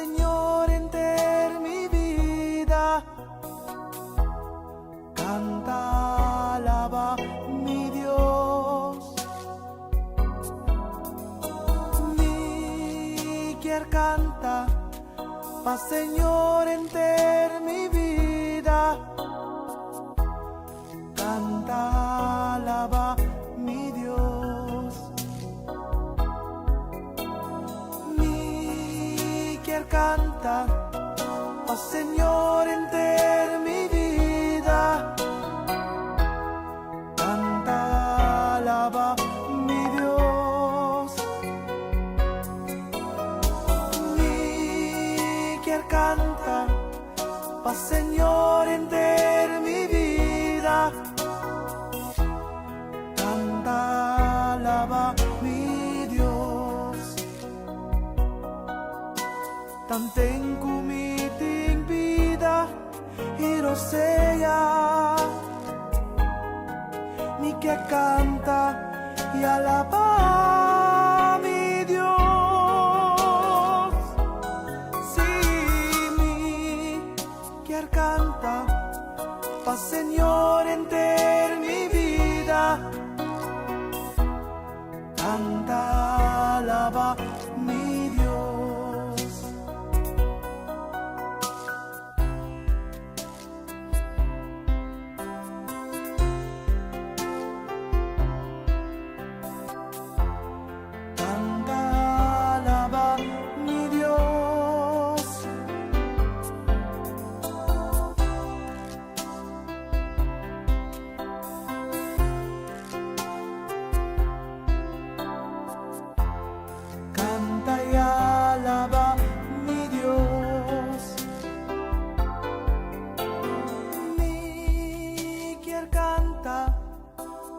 Señor, enter mi vida. Canta, alaba mi Dios. Mi quier canta, paz Señor, enter mi vida. Canta, alaba mi Dios. Mi quier canta, paz Señor, enter mi vida. Canta, alaba mi Dios. Mi quier canta, paz Señor, enter mi vida. Canta, alaba mi Dios. Tanten kumiting vida hirosea, mi que canta y alaba mi Dios. Sí, mi que canta, paz Señor, enter mi vida. Canta, alaba mi Dios. Canta, alaba mi Dios. Canta y alaba mi Dios. Mi quier canta,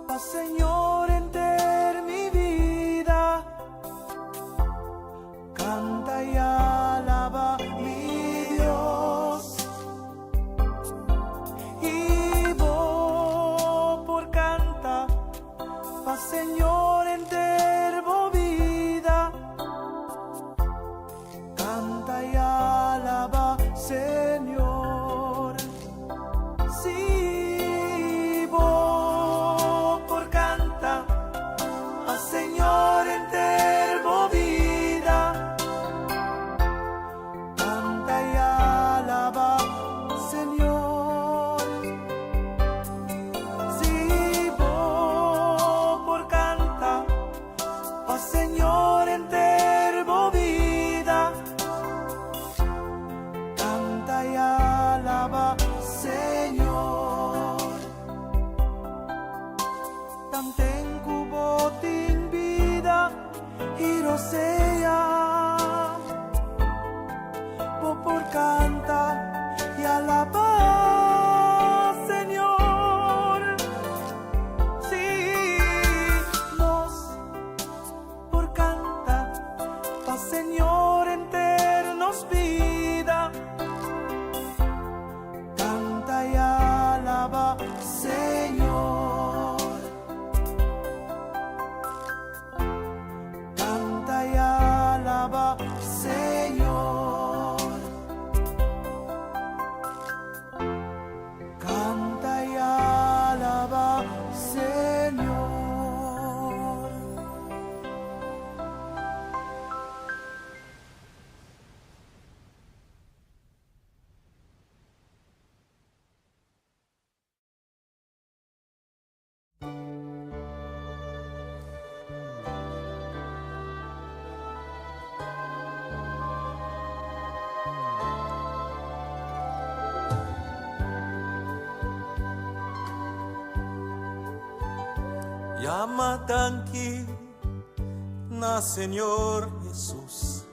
paz Señor, enter mi vida. Canta y alaba mi Dios. Y vos por canta, paz Señor, enter vo vida. Canta y alaba Señor. Si vos por canta, a Señor, enter vo vida. Canta y alaba Señor. Si vos por canta, a Señor, enter vo vida. Canta y alaba Señor. Tanten kubotin vida hirosea, por canta y alaba Señor. Sí, nos por canta, paz Señor, enternos vida. Canta y alaba Señor. Canta y alaba Señor. Canta y alaba Señor. Yamadangki na Señor Jesús,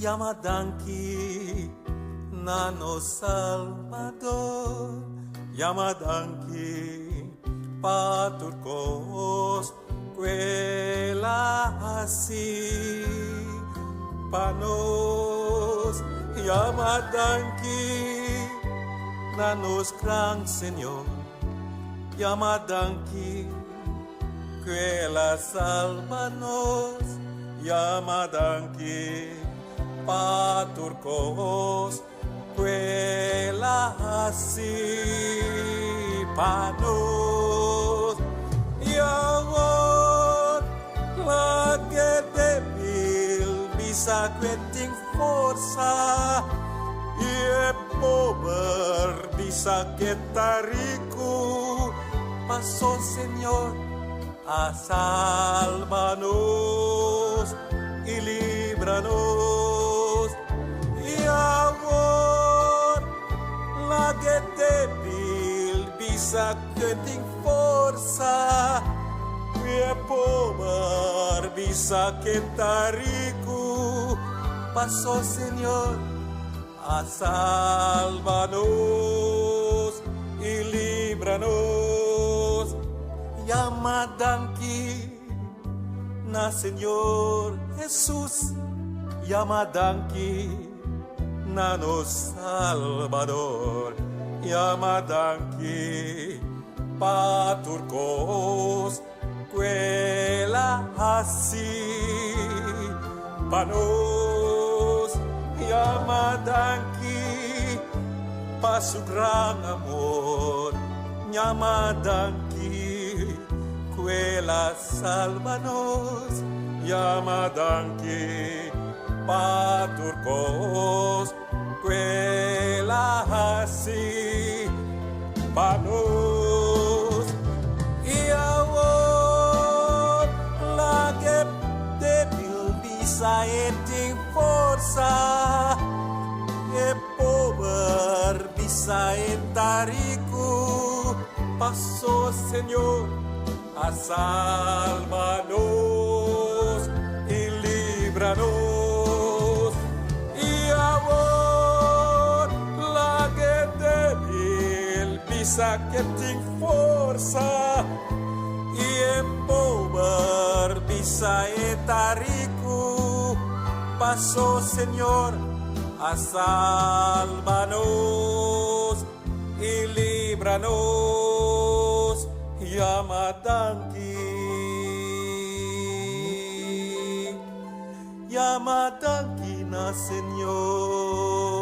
Yamadangki na no Salvador, Yamadangki paturkos kuela así panos, Yamadangki na nos gran Señor, Yamadangki que la salva nos, Yamadangki paturcos, quella panos, yawon, lagi debil, bisa quenting força, e pobre, bisa quetariku, paso Señor, a salvanos, y líbranos, y amor, lagi debil, bisa quenting força, e pobre, bisa quetariku, paso Señor, a salvanos y líbranos. Yamadangki na Señor Jesús, yamadangki na nos Salvador, yamadangki paturcos, quella panos, yamadangki pa su gran amor, yamadangki quella salvanos, yamadangki paturcos, quella panos, iawon lagi debil bisa eting força, e pobre bisa entariku, paso Señor, a salvanos y líbranos, y amor lagi debil bisa keting força, y pobre bisa entariku, paso Señor, a salvanos y líbranos, yamadangki na Señor.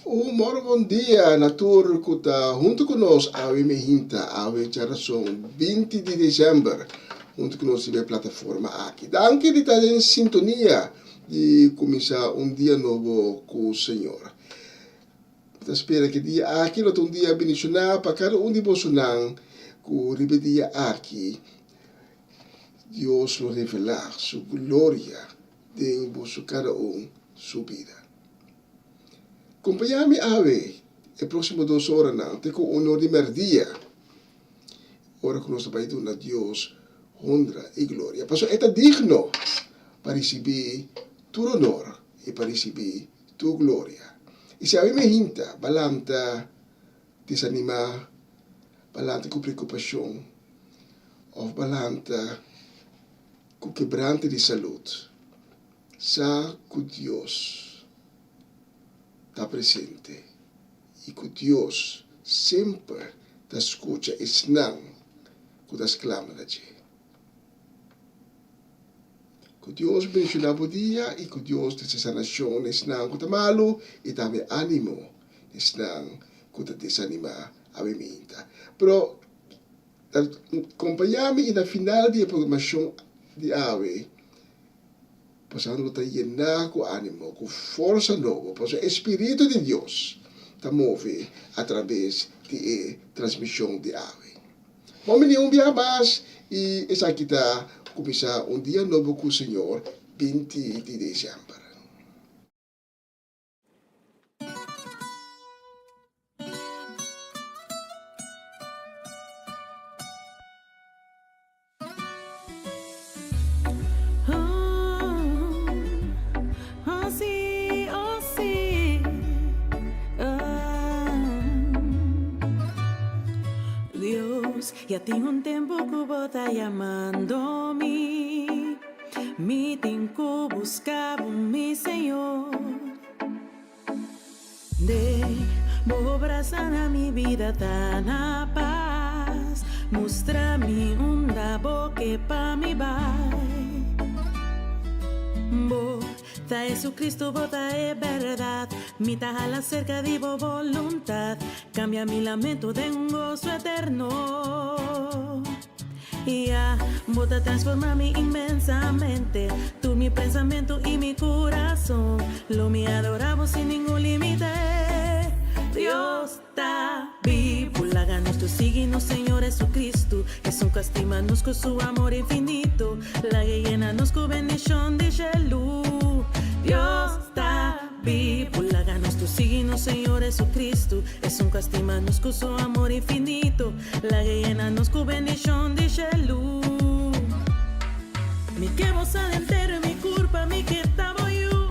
Humor, bom dia, Natur Kuta, junto conosco, Awe Mehinta, Awe Geração, 20 de dezembro, junto conosco na plataforma aqui. Danke de estar em sintonia de começar dia novo com o Senhor. Eu espero que dia aqui, dia abençoado para cada de vocês, que dia aqui, Deus nos revelar sua glória em cada sua vida. Acompanhame Awe, e próximo 2 horas não, te com honor de merdia. Ora que nós vamos dar a Deus honra e glória. Por isso, é digno para receber tu honor e para receber tu glória. E se Awe me hinta, balanta desanimar, balanta com preocupação, ou balanta com quebrante de saúde, sa que Deus está presente e que Deus sempre te escuta e não que te exclama a ti. Que Deus bendiga o dia e que Deus te sanação e não que te malo e também ânimo e não que te desanima a mim. Pero acompanhame na final da programação de Awe, passando a llenar com ânimo, com força nova, pois o Espírito de Deus te move através da transmissão de Awe. Vamos dia mais e essa aqui está começar dia novo com o Senhor, 20 de dezembro. Oh, see, Deus, já tem tempo que vou tá chamando-me. Me tenho buscar mi Senhor. Vou abraçar na minha vida, tá na paz. Mostra-me boca para me vai. Tá Jesus Cristo, bota é verdade. Me tá jala cerca de boa voluntad. Cambia mi lamento de gozo eterno. Bota transforma-me imensamente. Tu mi pensamento y mi corazón. Lo me adoramos sin ningún límite. Dios está vivo. Láganos tu signo, Señor Jesucristo. Es un castiganos con su amor infinito. La llena-nos con bendición de luz. Dios está vivo. Láganos tu signo, Señor Jesucristo. Es un castiganos con su amor infinito. La llena-nos con bendición de luz. Mi que vos adentero, mi culpa, mi que estaba yo.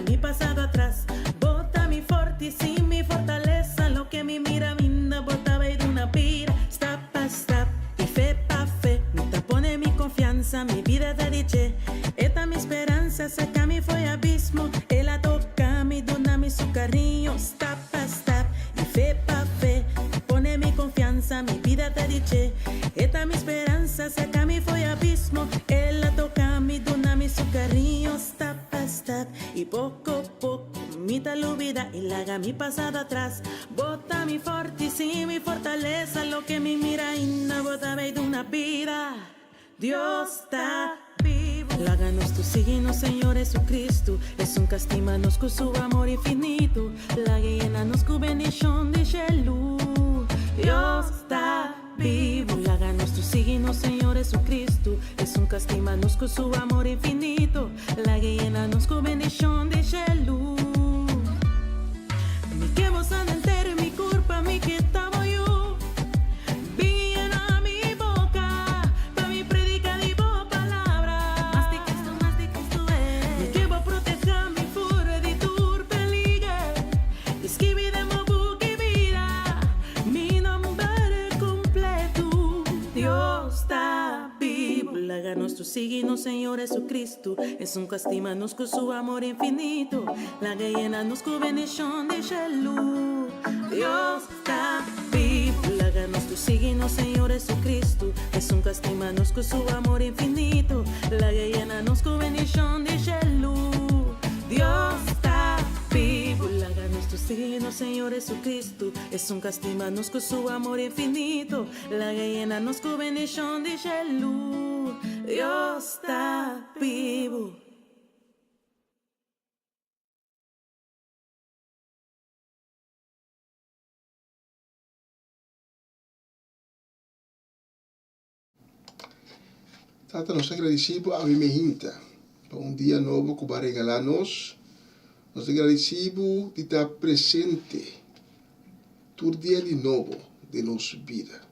Mi pasado atrás, bota mi forte sin mi fortaleza. Lo que mi mira vinda, bota de una pira. Stop a stop, y fe pa fe. Mi tapone mi confianza, mi vida te dice. Esta mi esperanza, saca mi fue abismo. Ella toca mi dona mi su cariño. Stop a stop, y fe pa fe. Pone mi confianza, mi vida te dice. Esta mi esperanza, saca mi fue abismo. Ella toca mi dona mi su cariño. Stop a stop. Y poco a poco mi tal vida y la haga mi pasado atrás. Bota mi forte y mi fortaleza. Lo que mi mira y no bota de una vida. Dios está vivo. Láganos tu signo, Señor Jesucristo. Es un castiganos con su amor infinito. La llena-nos con bendición de luz. Dios está vivo. Láganos tu signo, Señor Jesucristo. Es un castiganos con su amor infinito. La llena-nos con bendición de luz. Mi que vos entero, mi culpa, mi que estaba yo. Viene mi boca, pa' mi predica de boa palabra. Más de Cristo es. Mi que vos proteja mi furor de tu peligro. Esquive de mo boca y vida. Mi nombre completo. Dios está vivo. Láganos tu signo, Señor Jesucristo. Es un castiganos con su amor infinito. La llena-nos con bendición de luz. Dios está vivo. Láganos tu signo, Señor Jesucristo. Es un castiganos con su amor infinito. La llena-nos con bendición de luz. Dios está vivo. Láganos tu signo, Señor Jesucristo. Es un castiganos con su amor infinito. La llena-nos con bendición de luz. Dios está vivo. Tata, nós agradecemos a minha hinta por dia novo que vai regalar-nos. Nós agradecemos de estar presente todo dia de novo de nossa vida.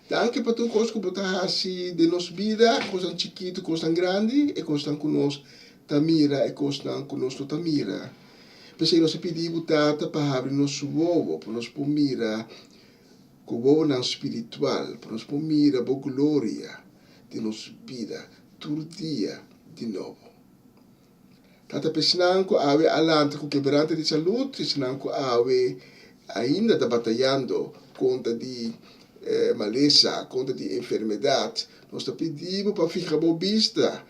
Danke para tu coisas que botar assim de nossa vida, coisas chiquito, coisas grande, e coisas conosco tamira, e coisas conosco tamira. Pensei nós pedimos tata para abrir nosso ovo, para nós pôr mira, com o ovo não espiritual, para nós pôr mira, boa glória de nossa vida, todo dia de novo. Tata pensanco ave alante com quebrante de saúde, pensanco ave ainda está batalhando contra de maleza, contra de enfermidade. Nós está pedindo para ficar boa vista,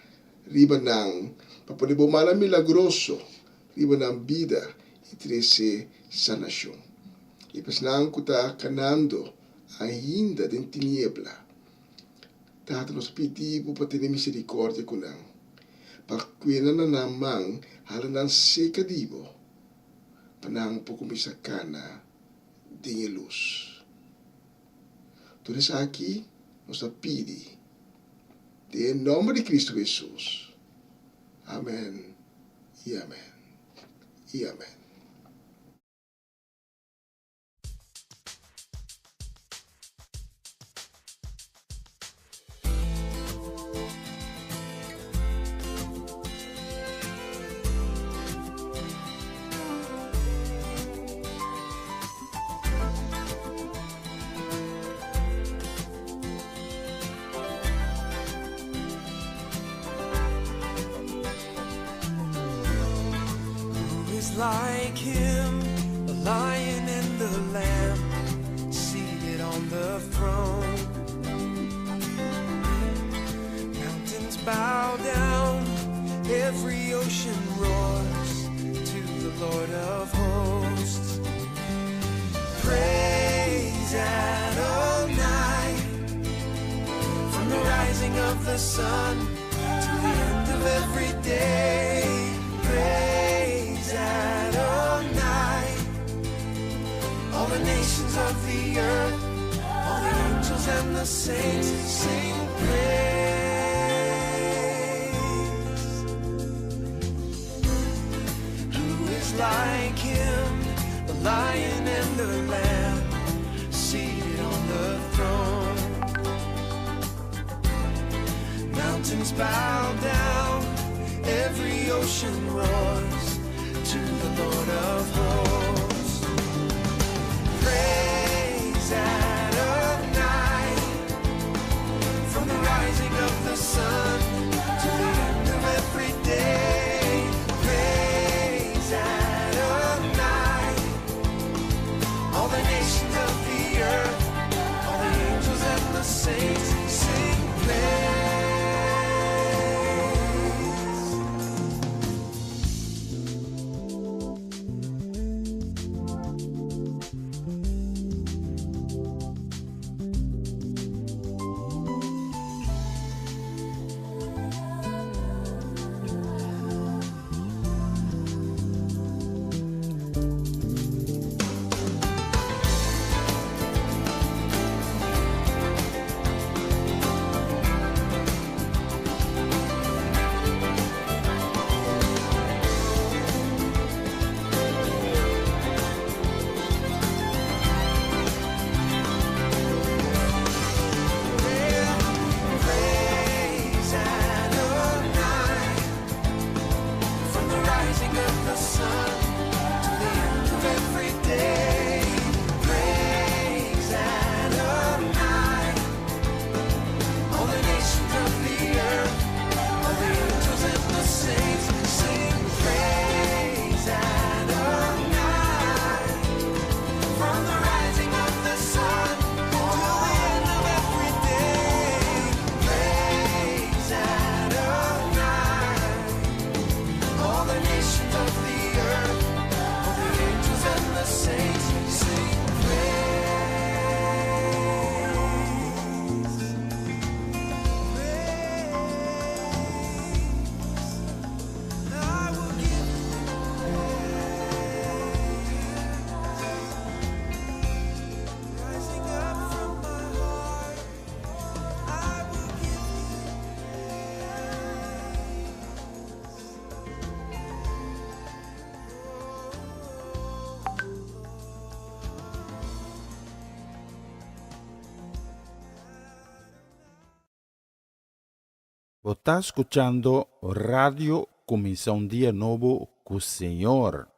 riba não, para poder boa mala milagroso, riba não vida e trazer sanação. E pensanco está canando ainda de tiniebla. Tata nós pedimos para ter misericórdia com nós. Para que não namang halanang seca dibo. Panang po kumisakana de luz. Tudo isso aqui nós pedimos. Em nome de Cristo Jesus. Amém e amém. y amén. Like him, the lion and the lamb, seated on the throne. Mountains bow down, every ocean roars to the Lord of hosts. Praise Adonai, from the rising of the sun to the end of every day. Praise Adonai, all the nations of the earth, all the angels and the saints sing praise. Who is like him, the lion and the lamb, seated on the throne? Mountains bow down, every ocean roars to the Lord of hosts. Praise Adonai, from the rising of the sun to the end of every day. Praise Adonai, all the nations of the earth, all the angels and the saints sing praise. Você está escutando Radio Começar um Dia Novo com o Senhor.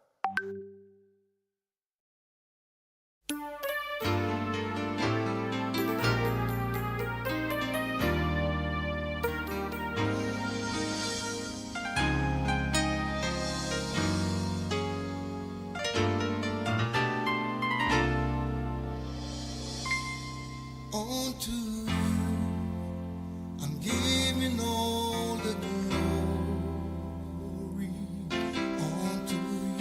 Unto you I'm giving all the glory. Unto you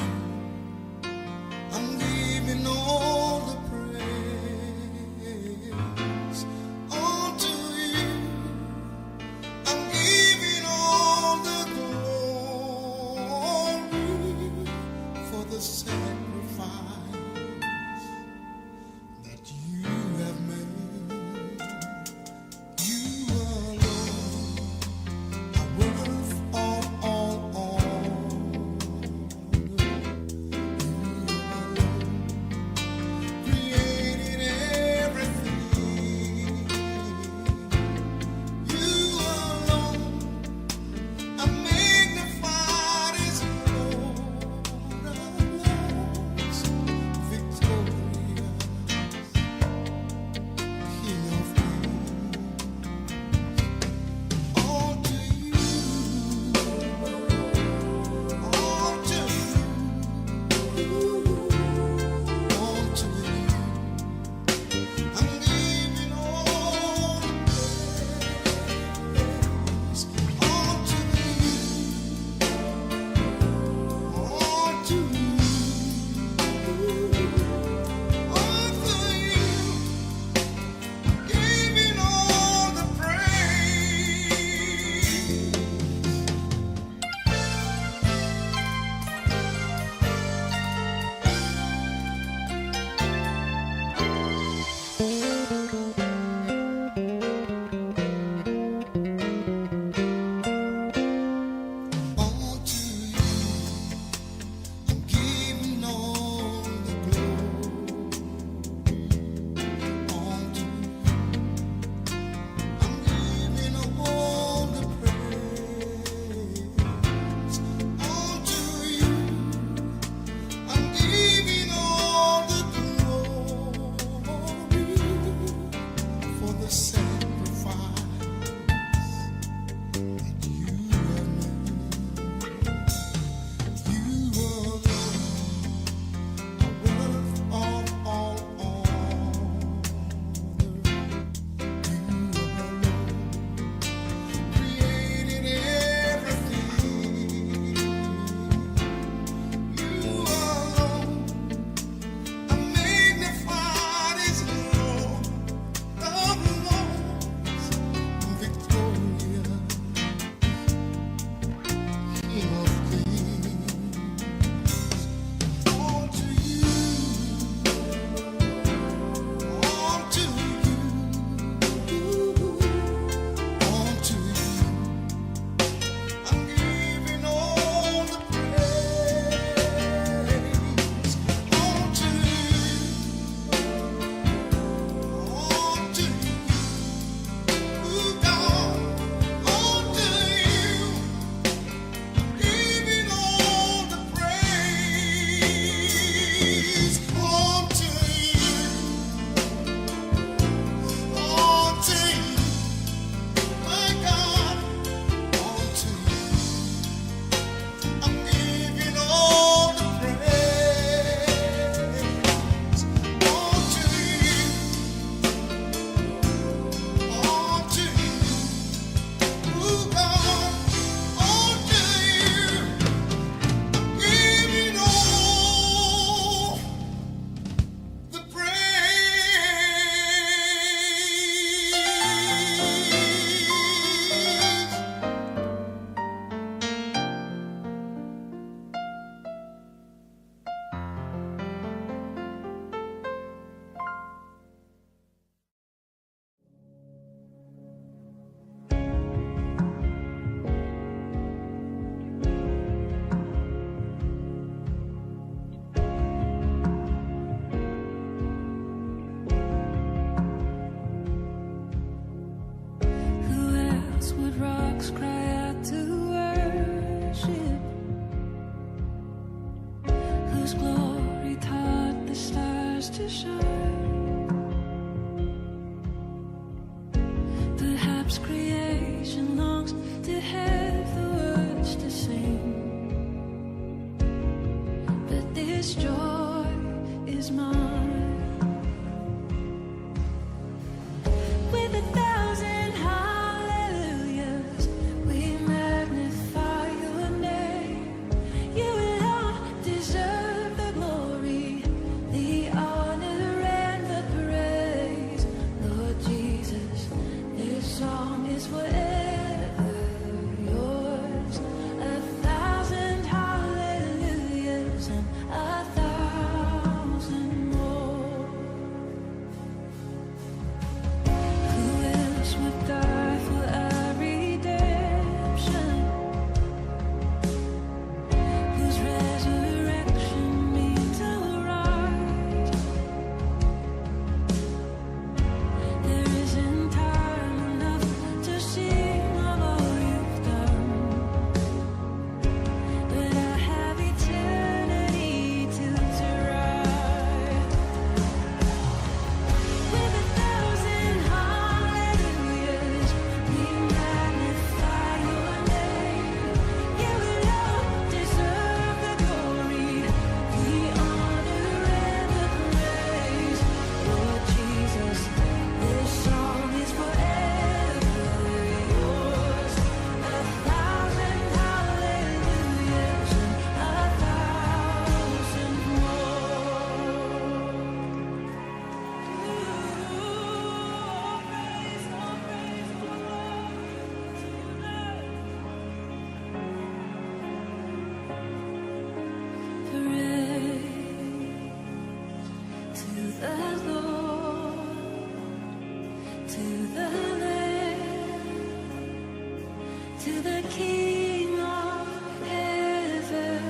to the King of heaven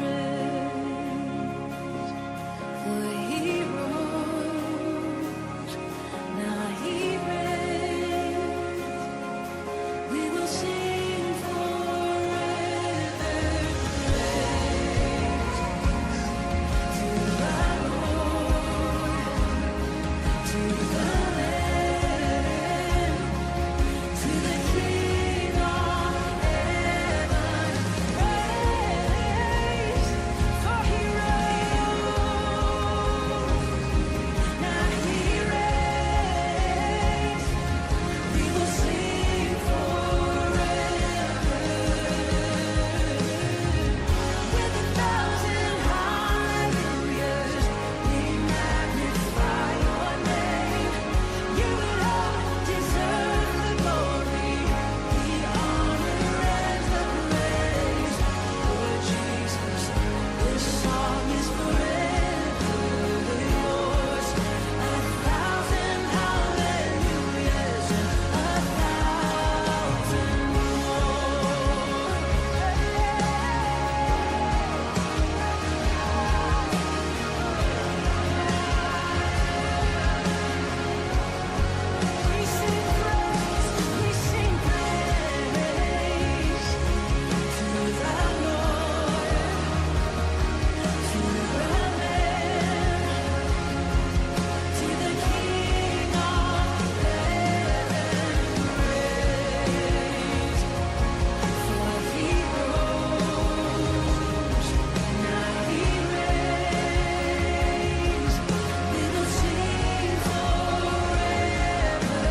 reigns. For he rose, now he reigns. We will sing forever praise to the Lord, to the Lamb, to the King of heaven praise. For he rose, now he reigns. We will sing forever with 1,000 hallelujahs. We magnify your name. You alone deserve the glory, the honor, and the praise. Lord Jesus, this song is forever yours. 1,000 hallelujahs and 1,000 We sing praise to the Lord, to the Lamb, to the King of heaven praise. For he rose, now he reigns. We will sing forever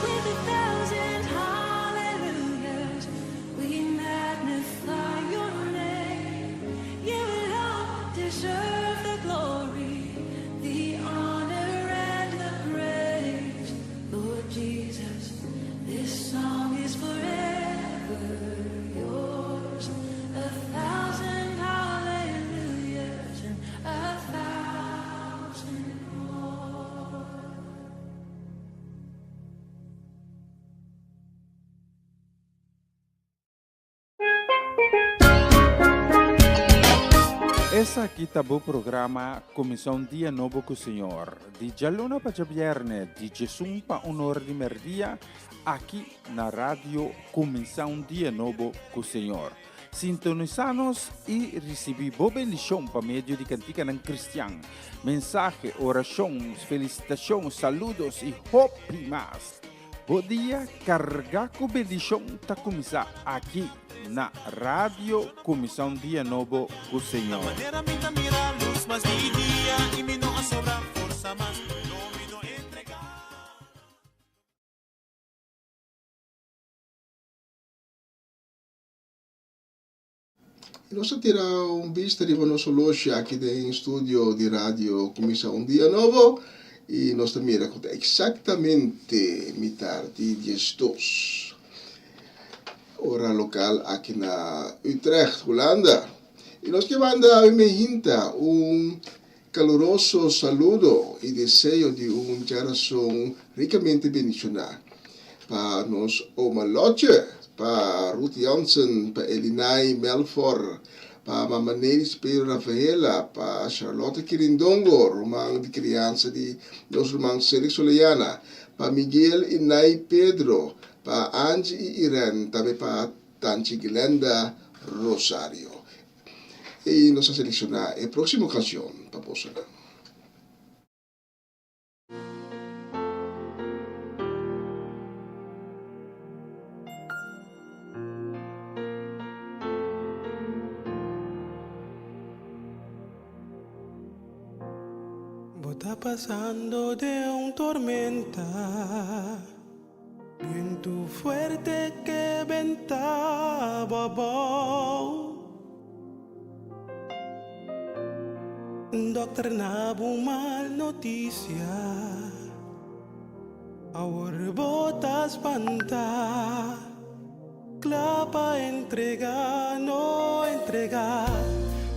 with 1,000 hallelujahs. We magnify your name. You alone deserve the glory, the honor, and the praise. Lord Jesus, this song is forever yours. 1,000 hallelujahs and 1,000 more. Essa aqui tá o programa Comissão Dia Novo com o Senhor. De Jaluna para Viernes, de Jesus para Honor de Merdia, aqui na rádio Comissão Dia Novo com o Senhor. Sintonizanos e recebi boa bendição para meio de cantiga não cristã. Mensagem, orações, felicitações, saludos e hope mais. Bom dia, carregar com bendição tá começar aqui na rádio Comissão Dia Novo com o Senhor. Manera minta mira a luz, mas dia e me não sobra força, mas não me não entregar. E nós tiramos vista de nosso loja aqui em estúdio de rádio Comissão Dia Novo. E nós também recordamos exatamente metade de 10 hora local aqui na Utrecht, Holanda. E nós que manda caloroso saludo e desejo de geração ricamente bendicionada para nós Omaloche, para Ruth Jansen, para Elinai Melfor, para Mama Nelis Pedro Rafaela, para Charlotte Quirindongo, romang de criança de los romang Felix Soleiana, para Miguel Inay Pedro, para Angie e Irene, também para Tanchi Glenda Rosario. E nós vamos selecionar a próxima canção para você. Está pasando de tormenta, viento fuerte que ventaba, doctor nabo mal noticia, ahora botas panta, clapa entrega, no entrega,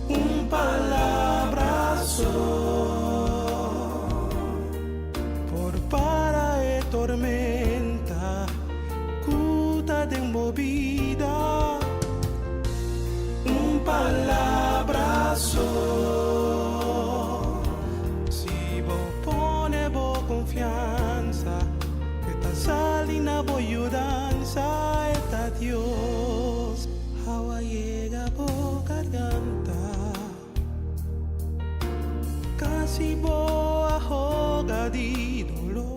un palabrazo. Para tormenta tengo vida, un palabrazo. Si vos pone vos confianza, esta salina voy ayudanza, esta Dios, agua llega por garganta, casi vos ahoga de dolor.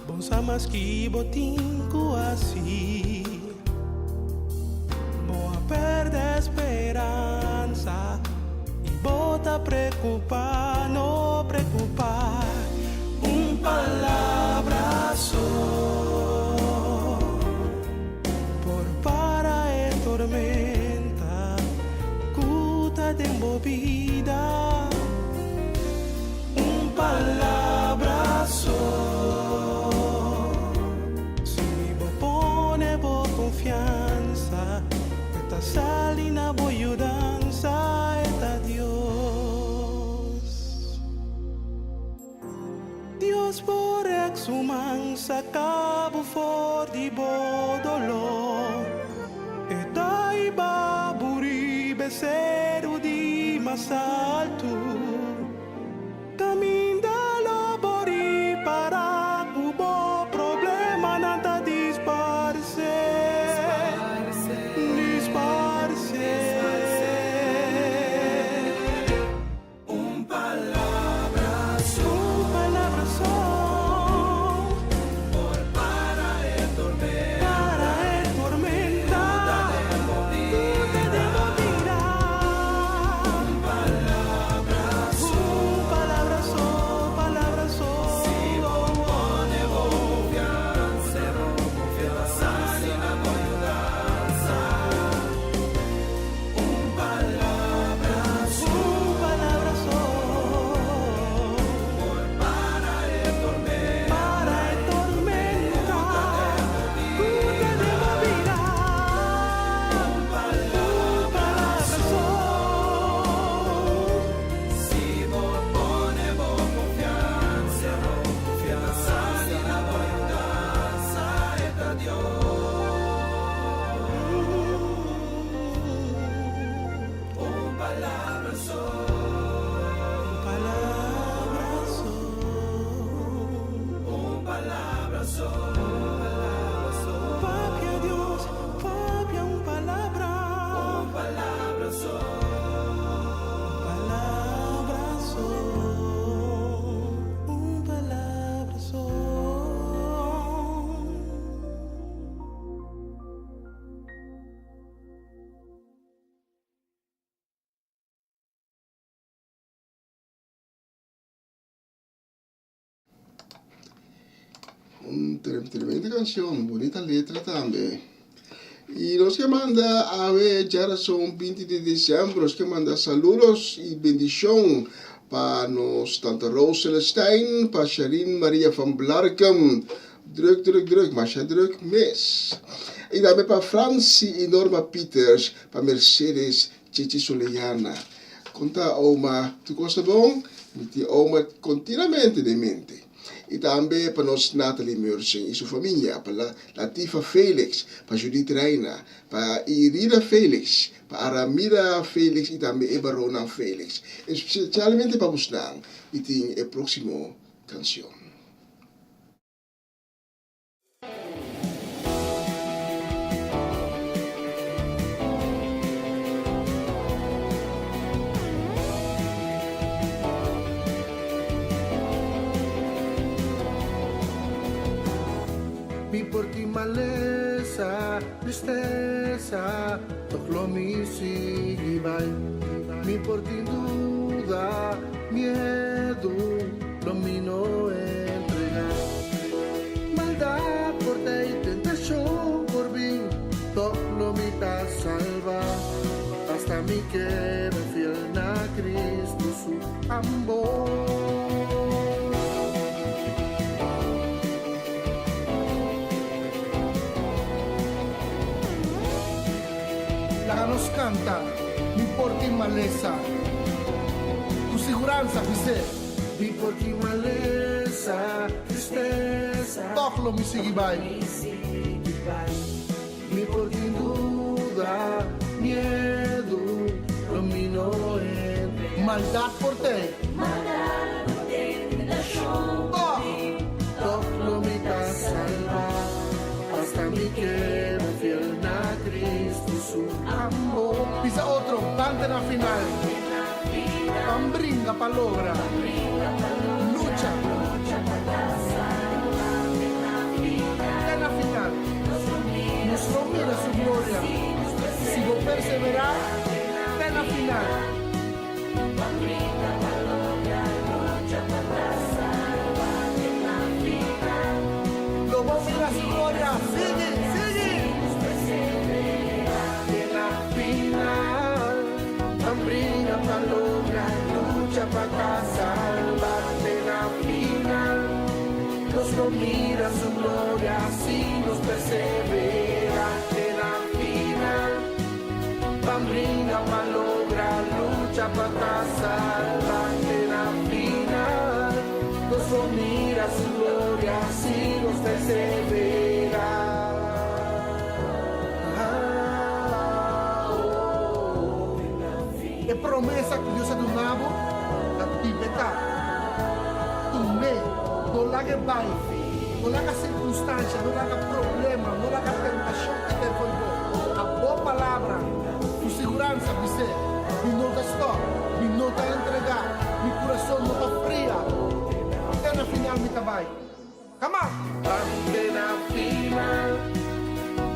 Vos amas que vos tinco así, vos perde esperanza y vos te preocupa, no preocupa, un palabrazo por para el tormenta, cuta tengo vida, un palabrazo. Si vos pone vos confianza, esta salina voy ayudanza, esta Dios. Dios por su mansa cabo for di bo dolor, esta iba buri besero di más alto, caminda lo bori para cubo problema nada disparse, disparse. Un palabrazo, un palabrazo. Papia Dios, papia un palabra, un palabrazo, un palabrazo. Tremenda canción, bonita letra también. Y nos que manda a ver, ya son 20 de diciembre, nos que manda saludos y bendición para nos tante Roos Celestijn, para Sharin Maria van Blarkum, druk, Masha druk, mes. Y también para Francie y Norma Peters, para Mercedes Chichi Soleiana. Conta oma, tu cosa bom? Mi oma continuamente de mente. E também para nós Nathalie Meursen e sua família, para Latifa Felix, para Judith Reina, para Irina Felix, para Aramira Felix e também Ebarona Felix. Especialmente para você, e tem a próxima canção. Mi por ti maleza, tristeza, todo mi sigue vai. Mi por ti duda, miedo, lo mi no entregar. Maldad por ti, tentación por mí, todo lo mi ta salva. Hasta mi que me fiel a Cristo su amor. Nos canta, mi por ti maleza, tu seguranza, dice, mi por ti maleza, tristeza, Toclo mi sigibay. Mi por ti duda, miedo, domino en maldad por ti. Oh, Toclo mi salvar, hasta mi queda fiel na Cristo su amor. Pisa otro, cante na final. Pambringa palabra, lucha. En la final, nuestro mira su gloria. Si vos perseverar, en la final. Lo vos mira su gloria, sigue, sigue. En la final, pambringa palabra, lucha para salvarte en la final. Nos no mira su gloria, si nos persevera en la final. Pambringa malogra, lucha para salvarte en la final. Nos no mira su gloria, si nos persevera. Es promesa que Dios ha donado a ti, tu me. No le haga baile, no le haga circunstancia, no le haga problema, no le haga tentación que te envolvió. A boa palavra, tu segurança, dice, mi nota está, mi nota entregar, mi corazón no está fría. Até na final, mi trabalho. Come on! Até na final,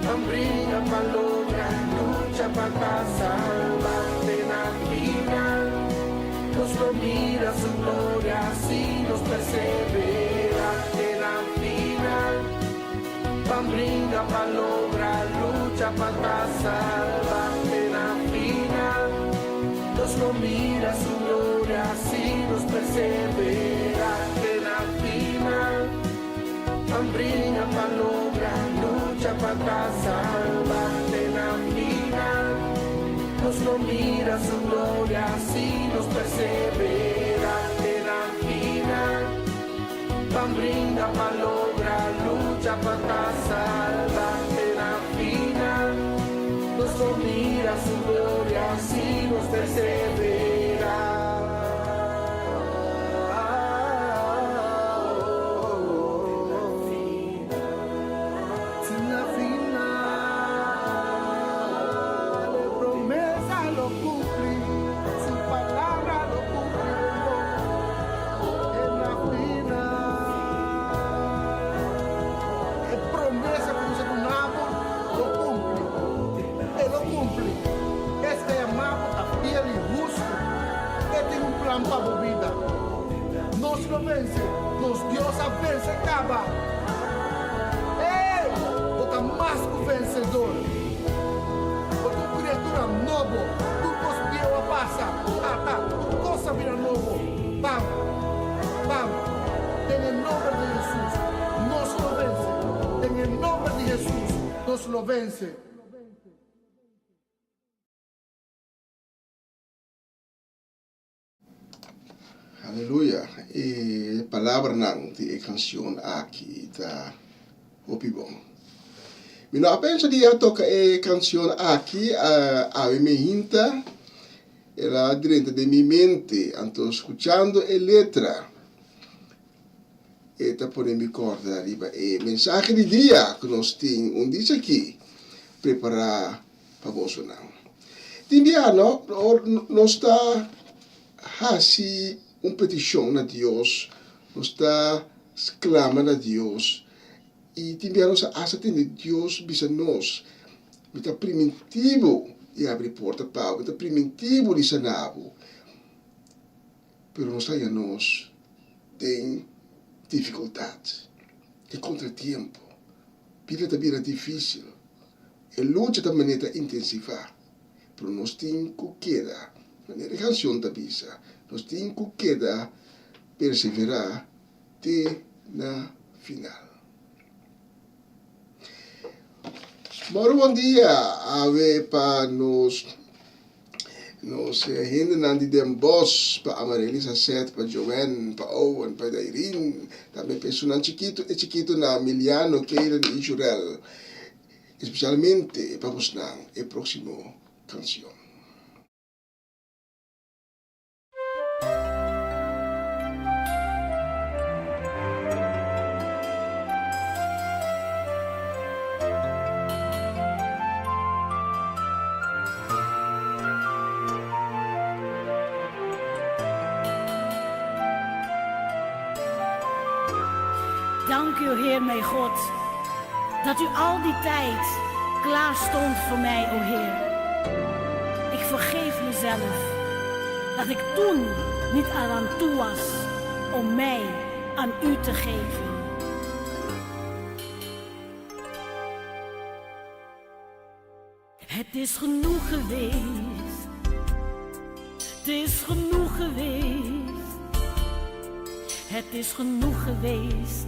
pambringa palabra, lucha para salvar. Até na final, nos lo mira su gloria, si nos persevera en la final. Pambringa palabra, lucha para salvarte en la final. Nos lo mira su gloria, si nos persevera en la final. Pambringa palabra, lucha para salvarte en la final. Nos lo mira su gloria, si nos persevera en la final. Pambringa palabra, lucha para salvarte en la final. Nos lo mira su gloria, si nos persevera. Para a vida, nos lo vence, nos Dios a vence acaba. Ei, bota mais que o vencedor. Bota uma criatura nova, tu conseguiu a passa, tu coisa vira novo. Vamos, vamos, em nome de Jesus, nos lo vence. Em nome de Jesus, nos lo vence. Aleluia. E palavra não de canção aqui da Opibon. Eu não penso de tocar a canção aqui a minha hinta era dentro de minha mente, estou escutando a letra. E tá por me corda arriba e mensagem de dia que nós temos diz aqui preparar para você não. Timbiano nós está assim uma petição a Deus, nós está clamando a Deus e timbiano nós acha que Deus bisa nós, está primitivo e abre porta para, está primitivo de sanavo, pero nós aí nós tem dificuldade, é contratempo, vida também é difícil, a luta também é intensiva, pero nós temos que quedar, maneira canção da bisa, nós temos que quedar, perseverar até na final. Moro bom dia, ave para nos Nos hinden aan die Den Bosch, pa Amarelisa Set, pa Joanne, pa Owen, pa Irene, também personal chiquito na Emiliano, Keiren e Jurel. Especialmente para vos na e próximo canción. Dank u, Heer mijn God, dat u al die tijd klaar stond voor mij, o Heer. Ik vergeef mezelf dat ik toen niet aan toe was om mij aan u te geven. Het is genoeg geweest, het is genoeg geweest, het is genoeg geweest.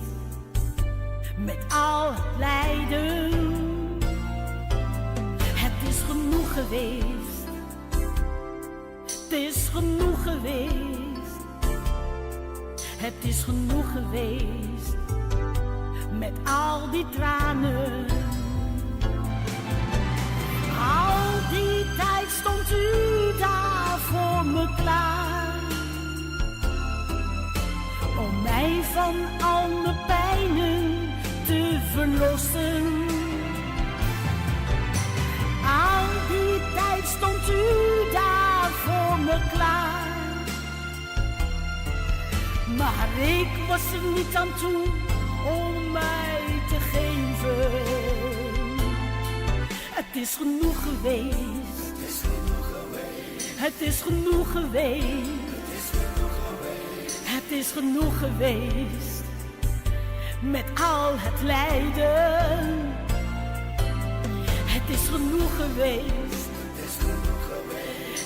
Met al het lijden, het is genoeg geweest, het is genoeg geweest, het is genoeg geweest, met al die tranen. Al die tijd stond u daar voor me klaar, om mij van al mijn pijnen te verlossen. Al die tijd stond u daar voor me klaar, maar ik was er niet aan toe om mij te geven. Het is genoeg geweest, het is genoeg geweest, het is genoeg geweest. Met al het lijden, het is genoeg geweest,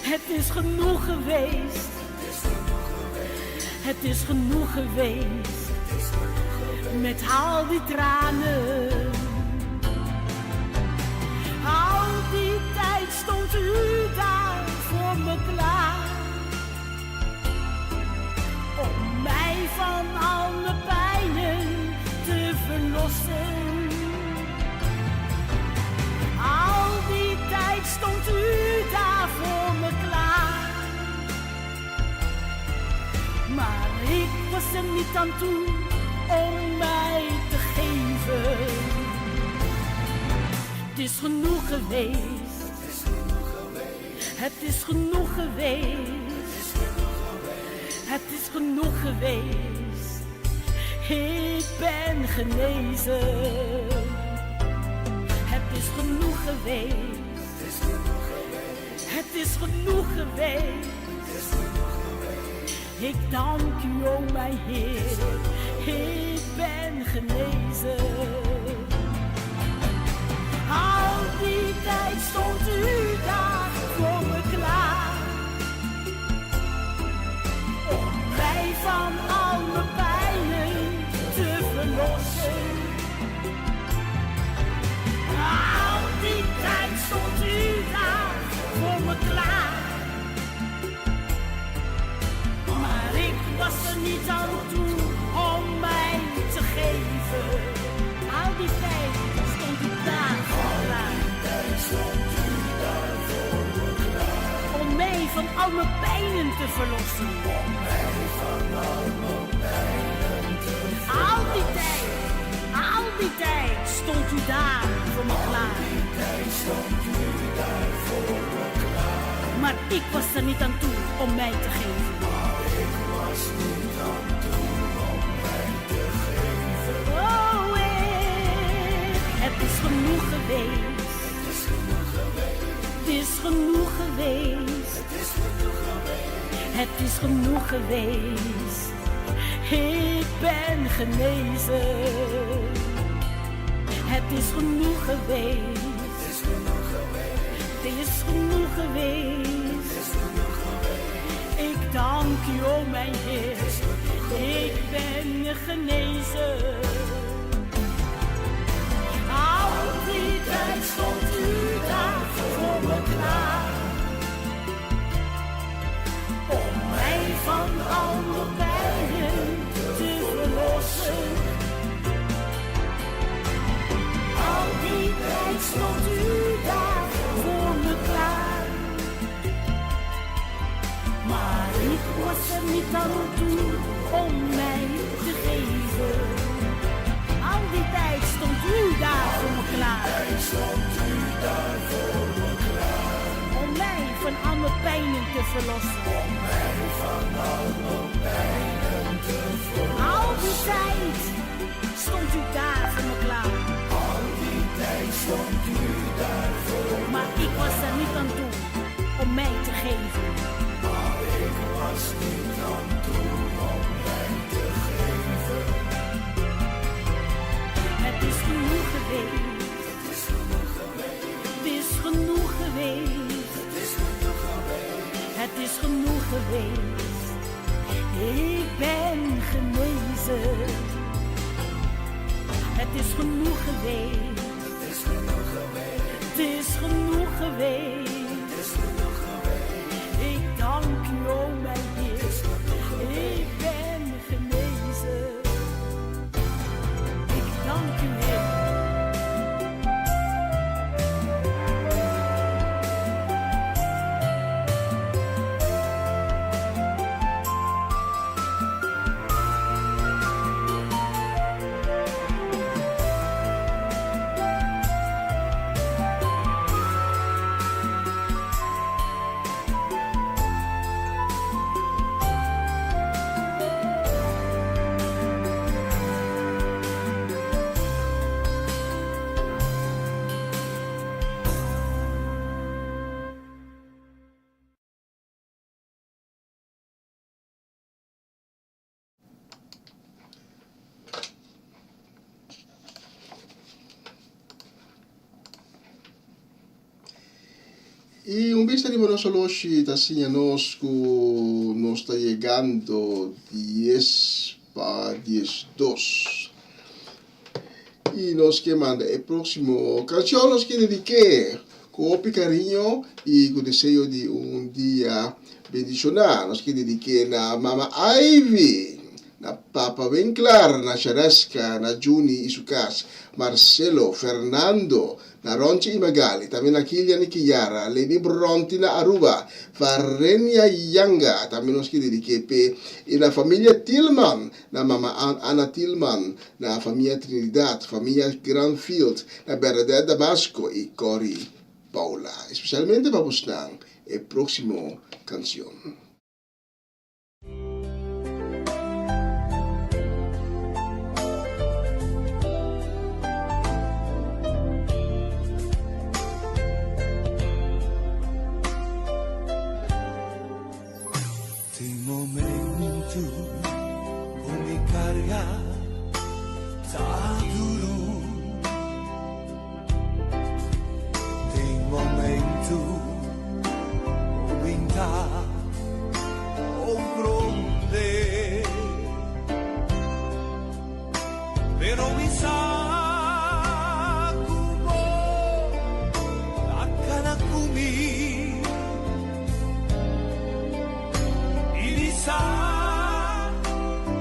het is genoeg geweest, het is genoeg geweest, met al die tranen. Al die tijd stond u daar voor me klaar, om mij van al mijn pijnen te verlossen. Al die tijd stond u daar voor me klaar, maar ik was er niet aan toe om mij te geven. Het is genoeg geweest, het is genoeg geweest, het is genoeg geweest. Ik ben genezen. Het is genoeg geweest, het is genoeg geweest. Ik dank u, o mijn Heer, ik ben genezen. Al die tijd stond u daar voor me klaar, om mij van al mijn pijnen te verlossen. Al die tijd stond u daar voor me klaar, maar ik was er niet aan toe om mij te geven. Al die tijd stond u daar voor me klaar, om mij van al mijn pijnen te verlossen. Al die tijd stond u daar voor me klaar. Maar ik was er niet aan toe om mij te geven. Oh, het is genoeg geweest. Het is genoeg geweest. Het is genoeg geweest. Ik ben genezen. Het is genoeg geweest. Het is genoeg geweest. Ik dank u, o mijn Heer. Ik ben genezen. Al die tijd stond u daar voor me klaar, stond u daar voor me klaar. Maar ik was er niet aan toe om mij te geven. Al die tijd stond u daar voor me klaar. Om mij van al mijn pijnen te verlossen. Al die tijd stond u daar voor me klaar. Maar ik was er niet aan toe om mij te geven. Het is genoeg geweest. Het is genoeg geweest. Het is genoeg geweest. Ik ben genezen. Het is genoeg geweest. Het is genoeg geweest. Ik dank u, o mijn Heer. Ik ben genezen. Ik dank u, Heer. Y un vista di Monosoloshi, Tassinha Nosco, nos está llegando 10 para 10:02. Y nos que manda el próximo canción nos que dedique con cariño y con deseo de un día bendicional. Nos que dedique na Mama Ivy, na Papa Winkler, na Charesca, na Juni Isukas, Marcelo, Fernando, na Ronchi Imagali, também na Kilian e Kiara, Lady Bronte na Aruba, Farenia Yanga, também nos que dedique e na família Tillman, na Mama Ana Tillman, na família Trinidad, família Granfield, na Bernadette Damasco e Cory Paula. Especialmente para buscar el próximo canción. Tem momento com me carregar, tá duro. Tem momento com me dar comprender, pero mi saco akana kumi. Sa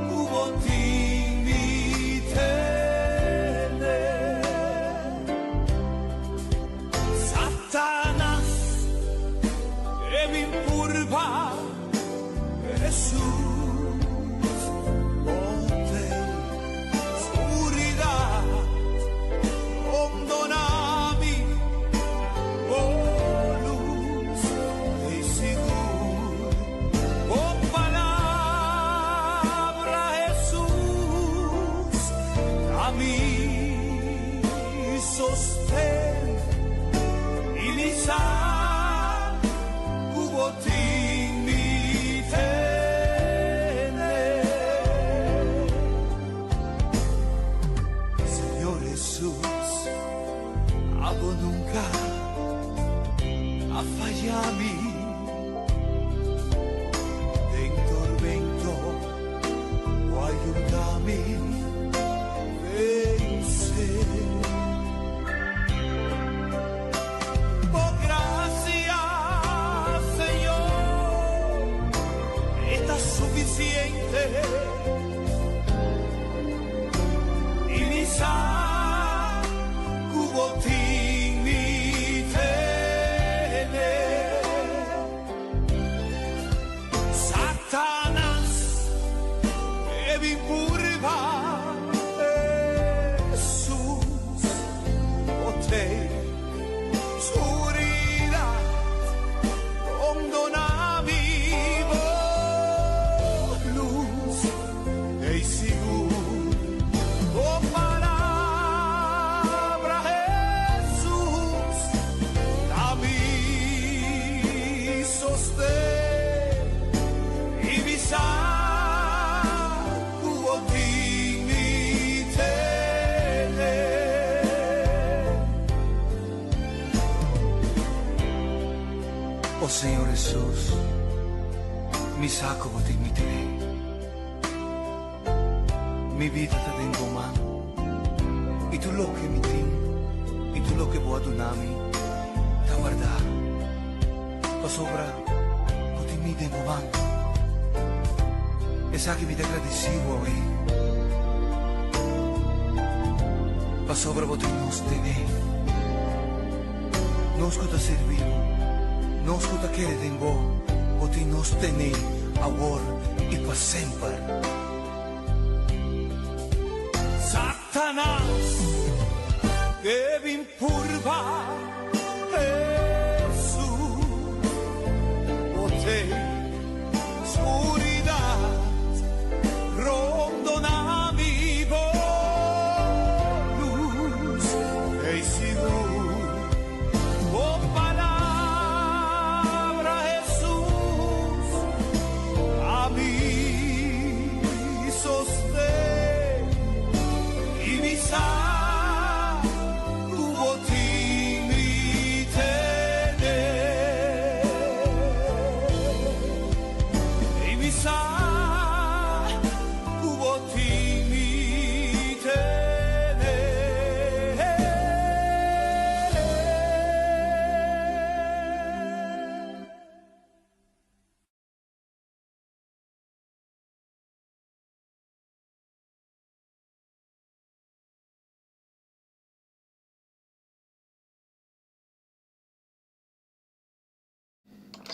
kubotimitele Satanas evimpurva Jesus Monte Oscuridad Ondonami Oh luz e seguro Oh palabra Jesús a mí sostén y mi Señor Jesús, abo nunca a fallarme en tormento o ayúdame vencer. Por gracias, Señor, está suficiente. Y mi cubotín Señor Jesús, mi saco botín mi tiré. Mi vida te tengo mano, y tú lo que mi tin, y tú lo que voy a donarmi, te guarda, pa sobra, botín mi tengo mano. Esa que mi te agradecido hoy, pa sobra botín nos tené, nos escuta servimos. Não escuta que ele tem bom, porque nos tem agora e para sempre. Satanás deve empurvar Jesus, você escuridade rondona mi luz e seguro.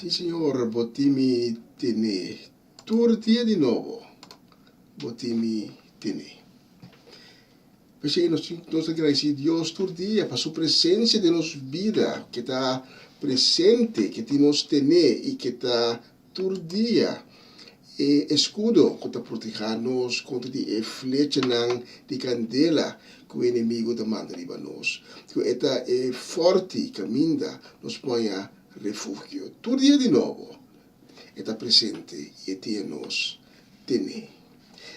Sí, Señor, botimi tene. Turtia de nuevo. Botimi tene. Pues sí, nos agradecemos Dios todo día para su presencia de nuestra vida, que está presente, que nos tiene y que está todo día. Escudo contra protegernos contra die flecha de candela que o inimigo demanda de nós. Que esta é forte caminha nos põe a refúgio. Todo dia de novo está presente e tem nos tem.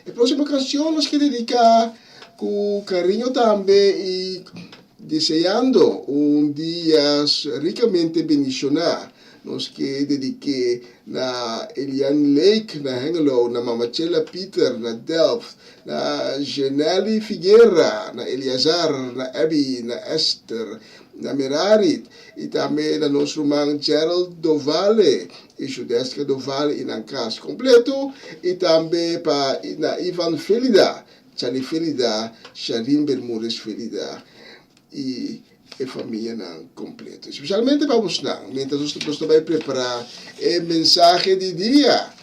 A próxima canção nós queremos dedicar com carinho também e desejando dia ricamente bendicionado. Nós que dediquei na Eliane Lake, na Hengelo, na Mamachela Peter, na Delft, na Geneli Figueira, na Eliazar, na Abby, na Esther, na Merarit, e também na nosso irmão Gerald Dovale, e Judesca Dovale, e na casa completo, e também para na Ivan Felida, Charlie Felida, Sharin Bermúdez Felida, e a família não completa. Especialmente para os não, mientras nós vamos preparar a mensagem de dia,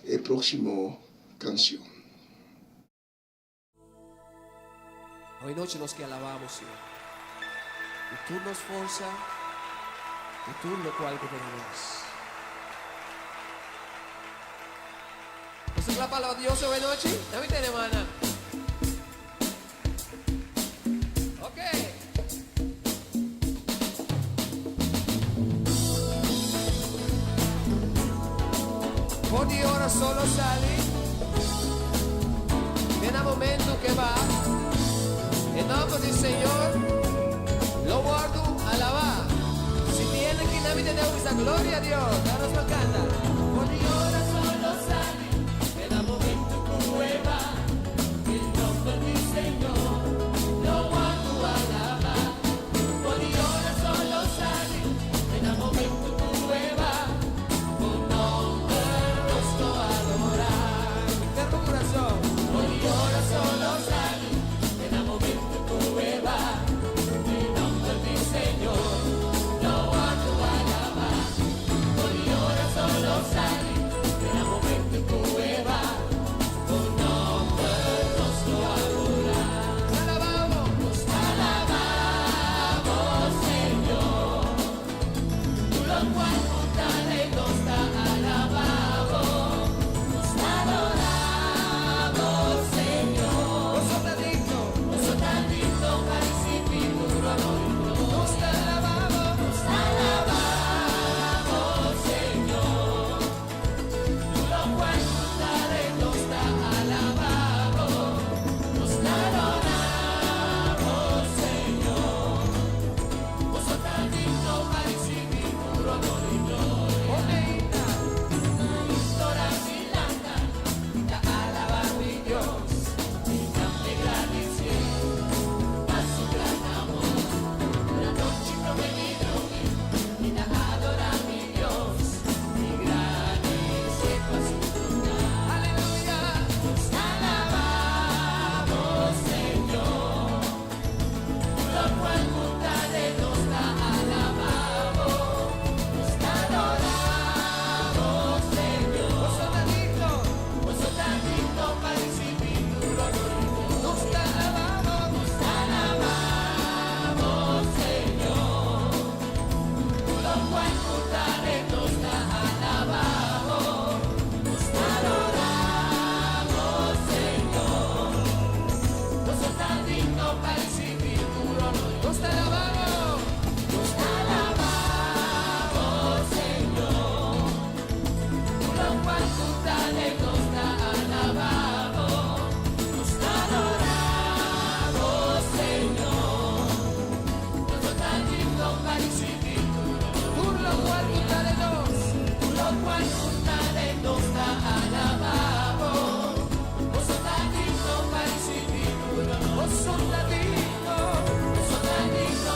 a próxima canção. Hoy noche nos que alabamos, Señor. Y tú nos fuerza, y tú lo cual gobernamos. ¿Nos la palabra de Dios hoy noche? Dame te hermana. Ogni ora solo sali, viene el momento que va, en nombre del Señor, lo guardo a alabar. Si tiene que nadie te dé esa gloria a Dios, danos la canta. Ogni ora solo sali, viene el momento que va, en nombre del Señor, lo guardo a alabar. Ogni ora solo sali, viene el momento que va. Solo para recibir tu honor. Nos te alabamos, Señor. Tú lo cual tú dale, nos te alabamos. Nos te adoramos, Señor. Nosotros tan dignos para recibir tu honor. Tú lo cual tú dale, tú lo cual tú dale, nos te alabamos. Nosotros tan dignos para recibir tu honor. Nosotros tan dignos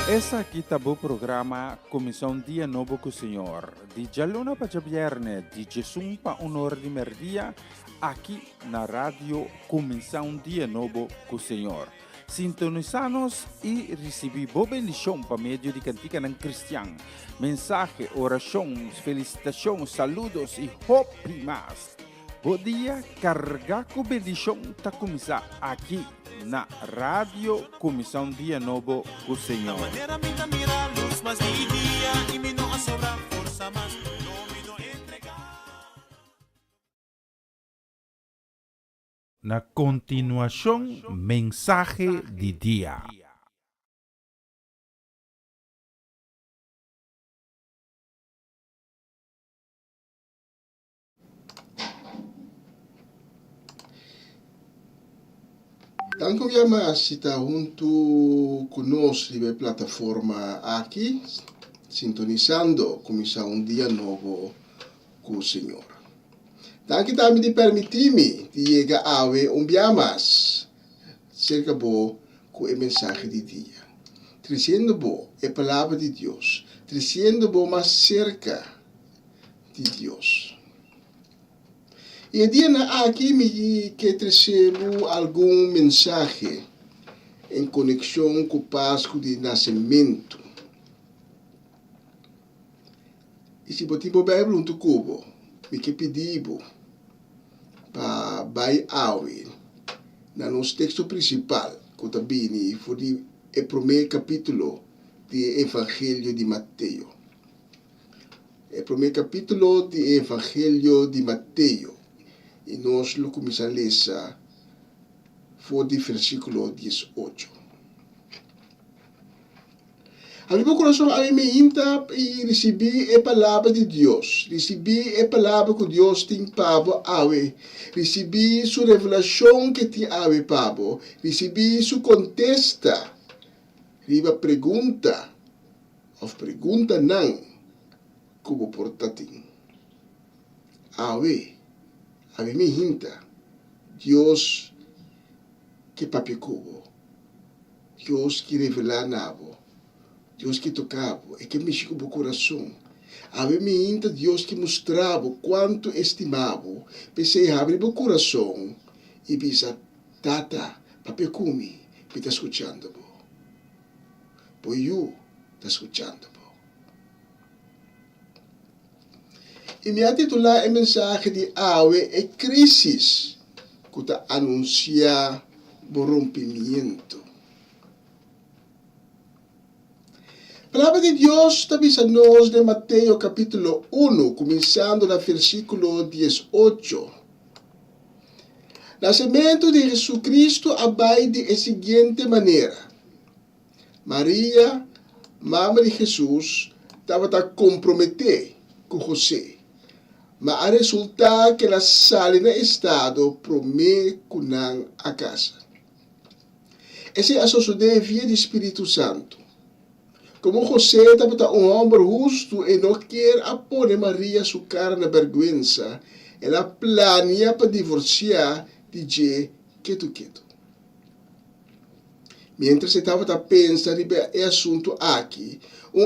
Essa aqui tá o programa Comissão Dia Novo com o Senhor. De Jalona para Viernes, de Jesus para Honor de Merdia, aqui na rádio Comissão Dia Novo com o Senhor. Sintonizanos e recebi boa bendição para meio de cantiga não cristã. Mensagem, orações, felicitações, saludos e hope mais. Bom dia, carregar com bendição tá começar aqui na rádio Comissão Dia Novo com o Senhor. Manera minta mira luz, mas dia e me não sobra força, mas não me do entregar. Na continuação, mensagem de dia. Tanto mais está junto conosco na plataforma aqui, sintonizando Comissão Dia Novo com o Senhor. Tanto também de permitir-me de chegar a ver mais cerca com a mensagem de dia. Trazendo a palavra de Deus, trazendo mais cerca de Deus. E dia aqui me que recebo algum mensagem em conexão com o Páscoa de Nascimento. E se botar a Bíblia no cubo, me que pedivo para vai awe na nosso texto principal, que também foi o primeiro capítulo do Evangelho de Mateus. O primeiro capítulo do Evangelho de Mateus. E nós lo começamos a ler for do versículo 18. Abri meu coração a me inta e recebi a palavra de Deus. Recebi a palavra que Deus tem para ave. Recebi sua revelação que tem ave para. Recebi sua contesta. Riba pergunta. Ou pergunta não. Como portatim. Ave. A mim hinta, Deus que papicubo, Deus que revela nabo, Deus que tocava, e que mexe com o coração. A mim hinta Deus que mostrava quanto estimava, pensei abrir o coração e pensa, tata, papicumi, me está escutando, pois eu está escutando. E me titular a mensagem de Awe é crisis, que está anuncia o rompimento. A palavra de Deus está avisando-nos de Mateus capítulo 1, começando no versículo 18. Nascimento de Jesus Cristo vai de seguinte maneira. Maria, mãe de Jesus, estava a comprometer com José. Mas a resulta que ela sai no estado promete a casa. Esse é suceder via do Espírito Santo. Como José estava um homem justo e não quer apone Maria sua cara na vergonha, ela planeia para divorciar de Je quieto. Mientras estava a pensar nesse assunto aqui,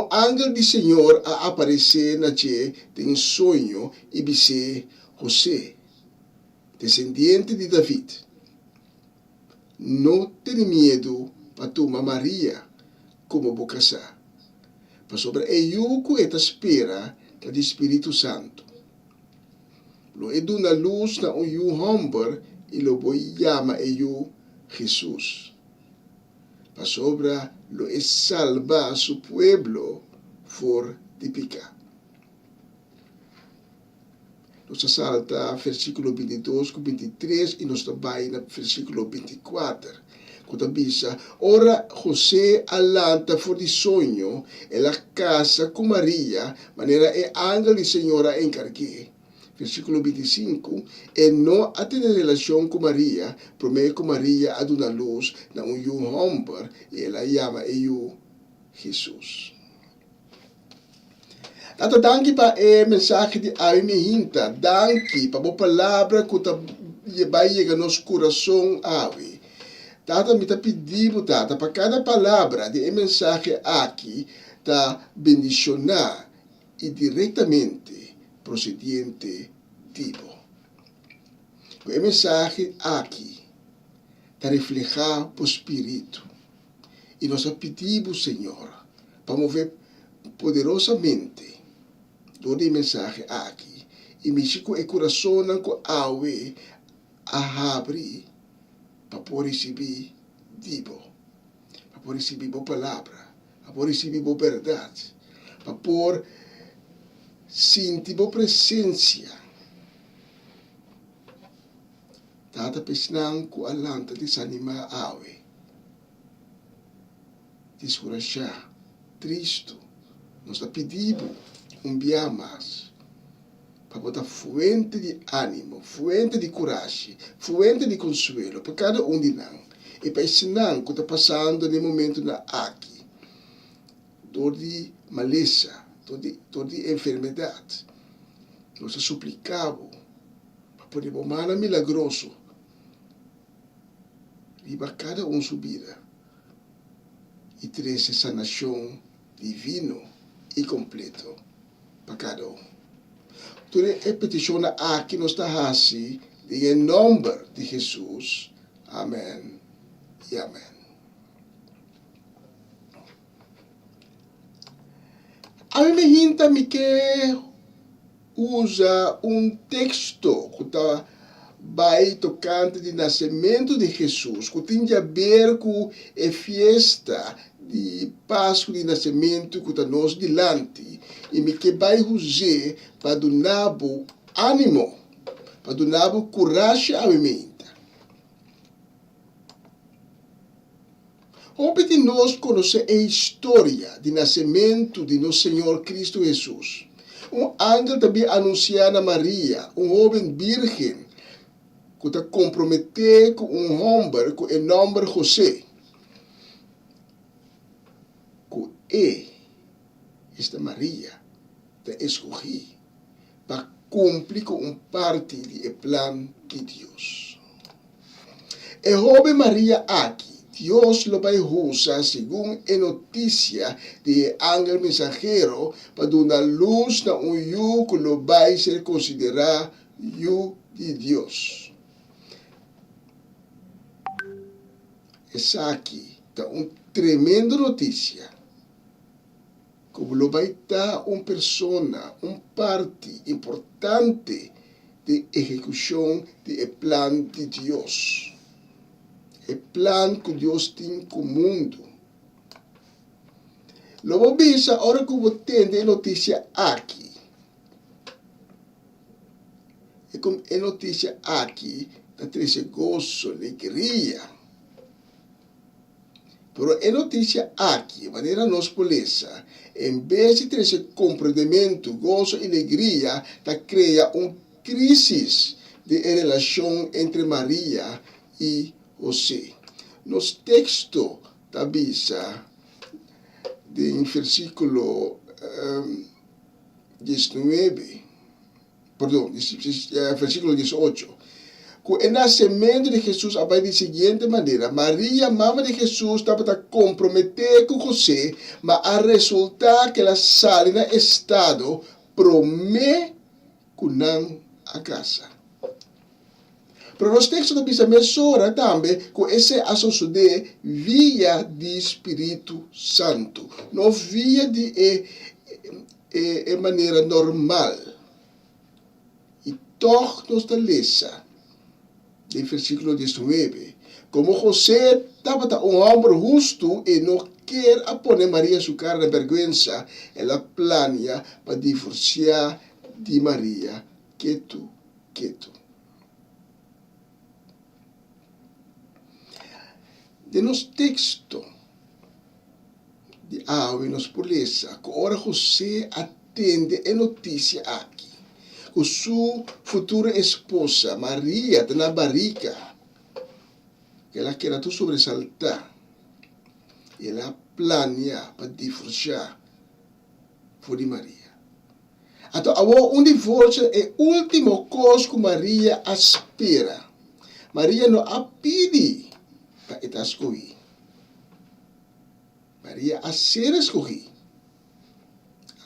ángel do Senhor a aparecer na Je em sonho e disse: José, descendente de David, não tenha medo para tomar Maria como vou casar. Para sobre eu que espera do Espírito Santo. Lo edu na luz na homem e lo vou chamar Jesus. Para sobre lo salva a su pueblo for de pecar. Nós salta versículo 22 com 23 e nós vai no versículo 24. Quando diz, ora José alanta for de sonho, ela casa com Maria, maneira é ángel de Senhora encargue. Versículo 25, e não a ter relação com Maria, promete que Maria a dar luz na homem e ela chama Jesus. Tato danke para a mensagem de Aimihinta, danke para a palavra que vai chegar no nosso coração, Avi. Tata, me tá pedindo, Tata, para cada palavra de mensagem aqui, tá bendicionar e diretamente procedente tipo. A mensagem aqui está reflejar o Espírito. E nós pedimos, Senhor, para mover poderosamente toda a mensagem aqui. E mexer com o coração com a awe a abrir para poder receber tipo. Para poder receber boa palavra. Para poder receber boa verdade. Para poder sentir boa presença. Tata pesnang ko alanta desanima awe. Descorajar, triste. Nós está pedindo dia mais. Para botar fuente de ânimo, fuente de coragem, fuente de consuelo para cada de nós. E para ensinar o que está passando no momento na aqui. Dor de maleza, dor de enfermidade. Nós suplicamos para poder bomar milagroso. E para cada sua vida. E trazer sanação divino e completo para cada Toda a petição aqui nós está assim, em nome de Jesus. Amém e amém. A mim me hinta que usa texto que está vai tocante de nascimento de Jesus, que tem a ver com a festa de Páscoa de nascimento que está nós delante, e me que vai usar para dar ânimo, para dar coragem à mente. Hoje de nós conhecer a história de nascimento de nosso Senhor Cristo Jesus. Ángel também anunciou a Maria, jovem virgem, que está comprometido com homem com o nome José. Que esta Maria está escolhida para cumprir com parte do plano de Deus. A jovem Maria aqui, Deus lo vai usar segundo a notícia de ángel mensageiro para dar luz na yu que lo vai ser considerado yu de Deus. Essa aqui está tremenda notícia. Como lo vai estar persona, parte importante de execução do plano de Deus. O plano que Deus tem com o mundo. Logo bisa, agora que eu tenho a notícia aqui. E como a notícia aqui, está trazendo gozo, alegria. Pero a notícia aqui, de maneira nós polícia, em vez de trazer compreendimento, gozo e alegria, está cria crise de relação entre Maria e José. Nos texto da Bíblia, em versículo 19, perdão, versículo 18, com o nascimento de Jesus vai da seguinte maneira: Maria, mãe de Jesus, estava comprometida com José, mas a resultar que ela sai no estado promete com a casa. Pero nos textos da Bíblia menciona também que esse sucede via do Espírito Santo, não via de maneira normal. E todos nos lesa do versículo 19, como José estava homem justo e não quer poner Maria sua cara na vergonha, ela planeia para divorciar de Maria, quieto. De nos texto de Awe nos polícia, que ora José atende a notícia aqui. Com sua futura esposa, Maria, está na barriga, que ela quer tu sobressaltar. E ela planeia para divorciar de Maria. Então, divórcio é a última coisa que Maria espera. Maria não a pede para esta escolher. Maria a ser escolhida.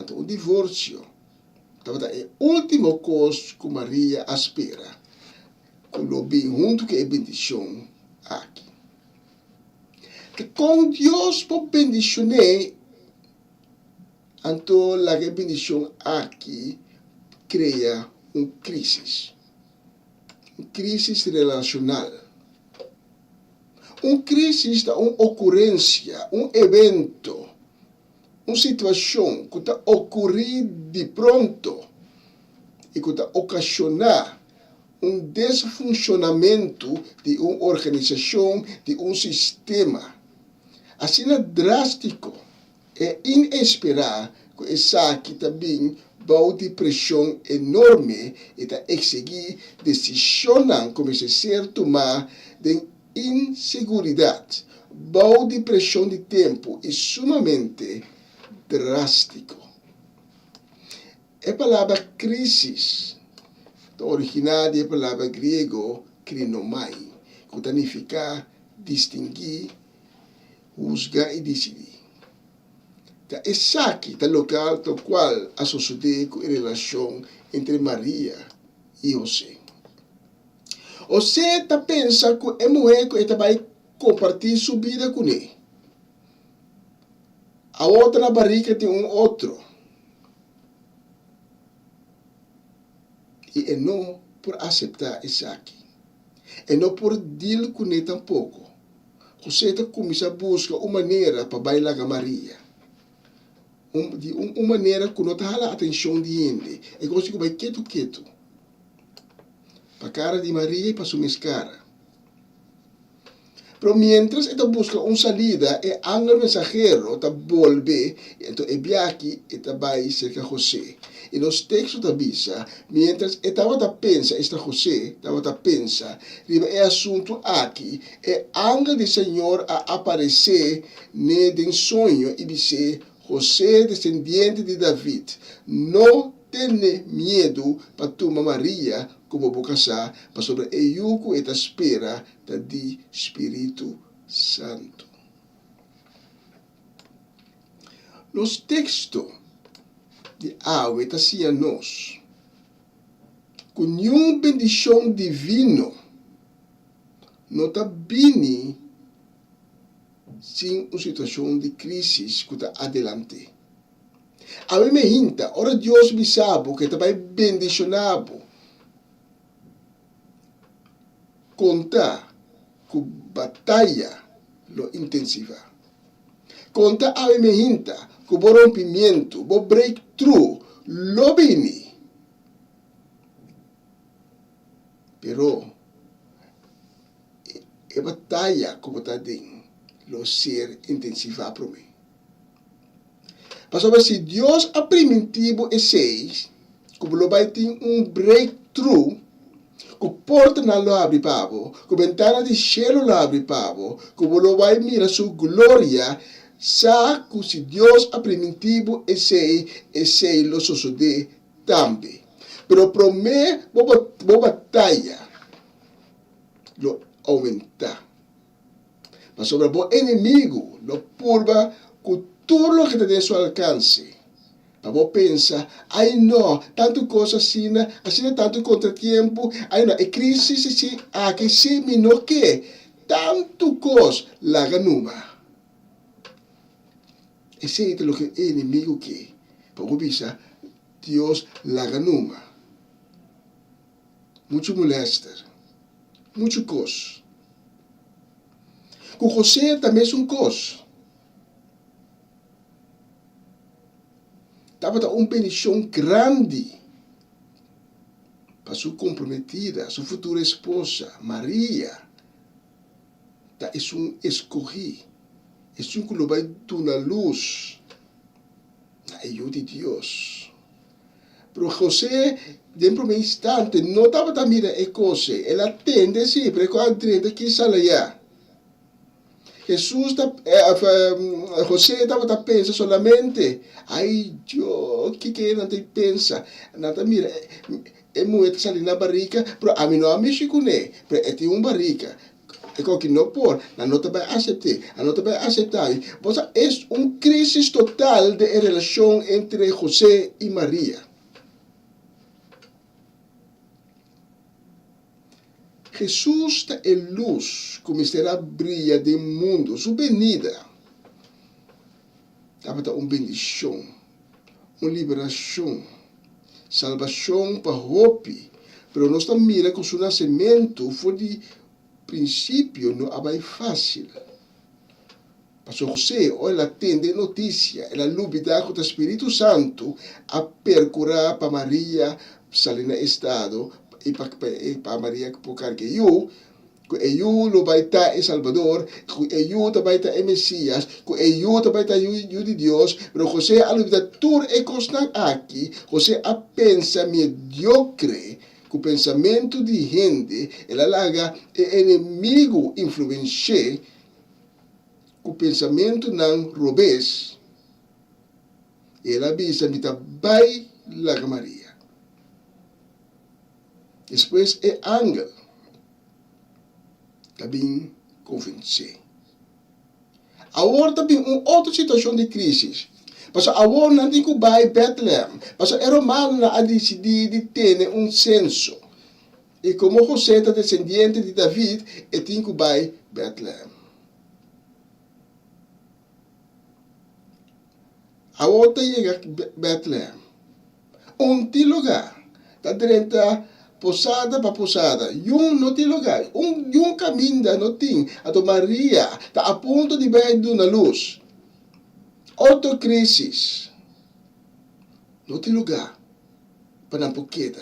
Então, o divórcio estava a última coisa que Maria espera. Quando bem junto com a bendição aqui. Que com Deus pode bendicionar, então a bendição aqui cria uma crise relacional. Uma crise é uma ocorrência, um evento, uma situação que está ocorrendo de pronto e que está ocasionar um desfuncionamento de uma organização, de um sistema. Assim é drástico, é inesperado que essa aqui também vai de pressão enorme e está exigir decisões como se ser tomar de inseguridade, vai de pressão de tempo e sumamente drástico. A palavra crise está originada da palavra grego krinomai, que significa distinguir, juzgar e decidir. Essa aqui é o local no qual a suceder com a relação entre Maria e José. José pensa que a mulher que vai compartilhar sua vida com ele. A outra na barriga tem um outro. E é não por aceitar isso aqui. É não por dir com ele tampouco. José começa a buscar uma maneira para bailar com Maria. De uma maneira que não está a atenção de ele. É como se vai quieto. Para a cara de Maria e para sua cara. Pero mientras está busca uma salida, o ángel mensageiro está volve, então é viagem está vai cerca José. E nos textos da Bíblia, mientras estava a pensar, esta José estava a pensar, é assunto aqui, o ángel do Senhor a aparecer num sonho e dizer, José, descendiente de David, não tenha medo para tomar Maria como vou casar, para sobre o yugo e a espera do Espírito Santo. Nos textos de água está assim a nós, com nenhuma bendição divina, não está bem sem uma situação de crise que está adelante. A mim me hinta, ora Deus me sabe que está bem bendicionado, contar com batalha lo intensiva. Conta a mim me hinta, com o rompimento, o breakthrough, lo vini. Pero, a batalha como está dentro, lo ser intensiva para mim. Mas se Deus a primitivo é 6, como lo vai ter breakthrough, que porta não lo abre pavo, que ventana de cielo lo abre pavo, como lo vai mira sua glória, sabe que se Deus a primitivo é 6 lo sucede também. Pero para mim, a batalha lo aumentar. Mas sobre o inimigo, lo purva com tudo o que tem a seu alcance. Para você pensar, ai não, tanto coisa assim tanto contratempo, ai não, é crise assim, que se me não que, tanto coisa, larga numa. Esse é o que o inimigo quer. Para você pensar, Deus larga numa. Muito molesta, muito coisa. Com José também é um coisa. Estava uma bendição grande para sua comprometida, sua futura esposa, Maria. É um escolhido, é um que vai dar na luz, na ajuda de Deus. Mas José, dentro de um instante, não estava a mirar a coisa, ele atende sempre com a direita que sai. José estava a pensar solamente, ai Deus, que não te pensa? Nada mira, é muito ali na barriga, mas a mim não me chico né, mas é uma barriga. E com que não por, não te vai aceitar, não te vai aceitar. Você é uma crise total de relação entre José e Maria. Jesus é luz, como será brilha do mundo, sua venida. Estava uma bendição, uma liberação, salvação para hope. Pero nós estamos mirando que o seu nascimento foi de princípio não é fácil. Pastor José, ela tem de notícia, ela lubida com o Espírito Santo a percurar para Maria, salina estado, e para Maria porque eu lo vai estar em Salvador, eu vai estar em Messias, eu vai estar em de Deus, mas José a lubida tudo é constant aqui, José a pensa mediocre, com o pensamento de gente, ela larga é inimigo influencia, com o pensamento não robês, ela avisa me vai larga Maria. Depois é ángel, também convence. Agora também uma outra situação de crise. Porque agora não tem que vai Bethlehem. Porque é romano a decidir de ter um censo. E como José é descendente de David, tem que vai Bethlehem. Agora chega Bethlehem. Onde lugar? Está dentro posada para posada. Não tem lugar. Caminho não tem. A Maria está a ponto de ver na luz. Outra crise. Não tem lugar para não poqueta.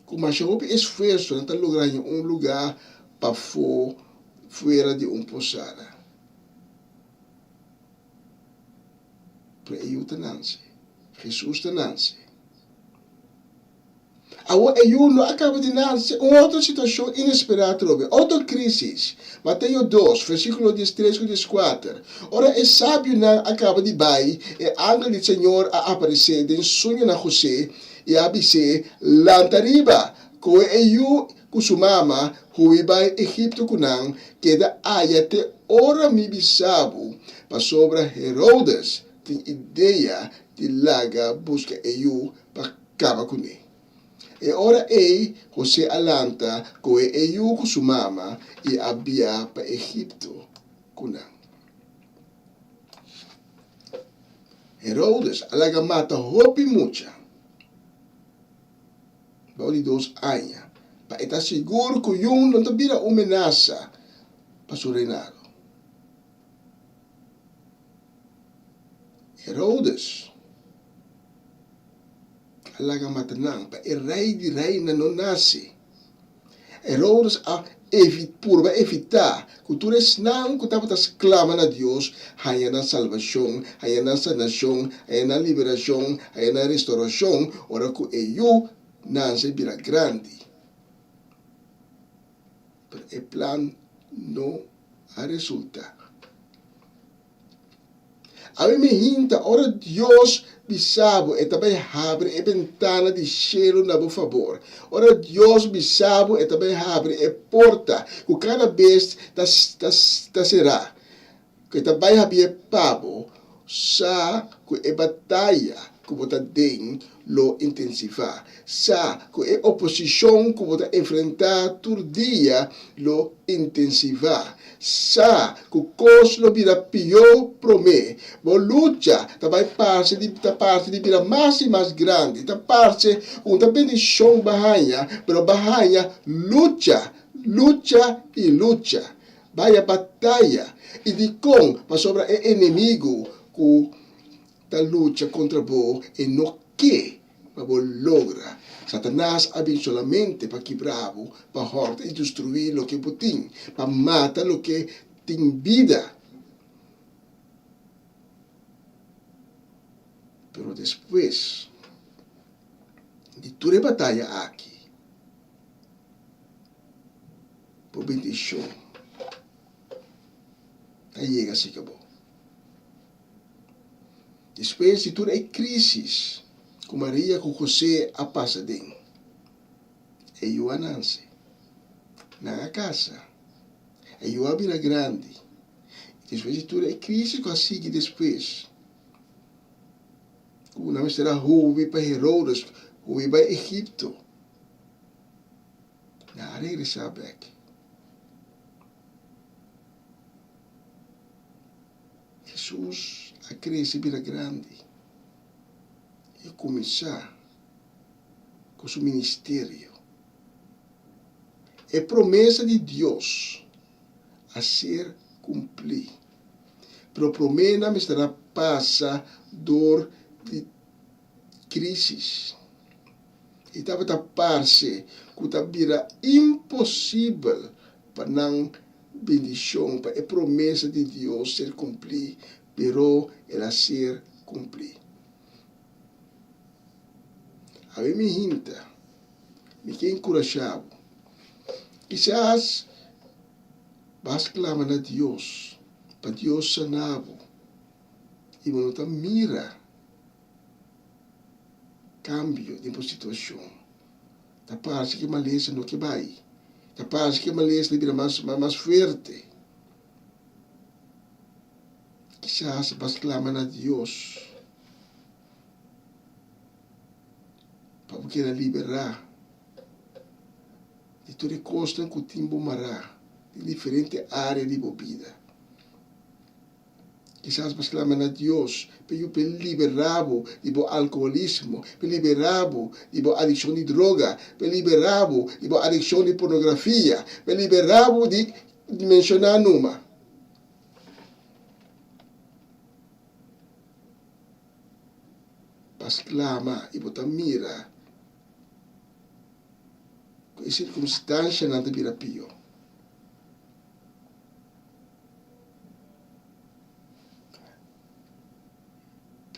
Como a gente esforço, não tem lugar em um lugar para fora de uma posada. Para eu tenança. Jesus tenança. Agora, eu não acaba de nascer uma outra situação inesperada, outra crise. Mateus 2, versículo 13 e 14. Ora, é sábio não acaba de vai, e ángel do Senhor a aparecer em sonho na José, e a dizer, lantariba, que eu, com sua mama, hui vai Egipto kunang, que da ayate ora mi bisabo, para sobre Herodes, tem ideia de laga busca eu para acabar com ele. E ora José alanta que eu com sua mama e abia para Egipto kunang. Herodes alaga mata hopi mucha. Bauli 2 anos. Para estar seguro que yung não tabira ameaça para seu reinado. Herodes alaga matanang pa rei de reina não nasce. Herodes a evitar que tu não que estava clamando a Deus, haya na salvação, haya na sanação, haya na liberação, haya na restauração, ora que eu nasce vira grande. Pero o plano não resulta. A mim me hinta, ora Deus bisabo e também abre a ventana de cielo na por favor. Ora Deus bisabo e também abre a porta que cada vez será. Que também abre pabo sa que a batalha que você tem lo intensificar. Sa que a oposição que você enfrentar todo dia lo intensificar. Sa que o costo vira pior para mim. Vou luta, também parte de vira mais e mais grande. Da parte uma bendição barranha, pero barranha luta e luta. Vai a batalha e de com para sobre o inimigo que da luta contra você e no que para você logra. Satanás abre solamente para quebrar, para hortar e destruir o que você tem, para matar o que tem vida. Pero depois de toda a batalha aqui, por bendição, aí chega se acabou. Depois de toda a crise, com Maria, com José, a passa dentro. E eu ananse. Na casa, E eu abri grande. Depois tudo é crise que sigue depois. O nome será Rubi para Herodes, Rubi para Egipto. Na regressar back. Jesus a crescer bem grande. E começar com seu ministério. É promessa de Deus a ser cumprida. Pero promessa me estará passa dor de crises. E estava a tapar-se que vira impossível para não bendição, para a promessa de Deus ser cumprida, pero ela ser cumprida. A mim me hinta, me quer encorajado. Quizás vas clamar a Deus, para Deus sanar, e você mira cambio de situação. Da parte que maleza no que vai, da parte que maleza vira mais forte. Quizás vas clamar a Deus, para poder liberar de toda costa que o tempo mará, de diferentes áreas de vida. Quizás vas clamar a Deus para liberar-vos do alcoolismo, para liberar-vos da adicção de droga, para liberar-vos da adicção de pornografia, para liberar-vos de mencionar numa. Vas clamar e botar mira com a circunstância não te vira pior.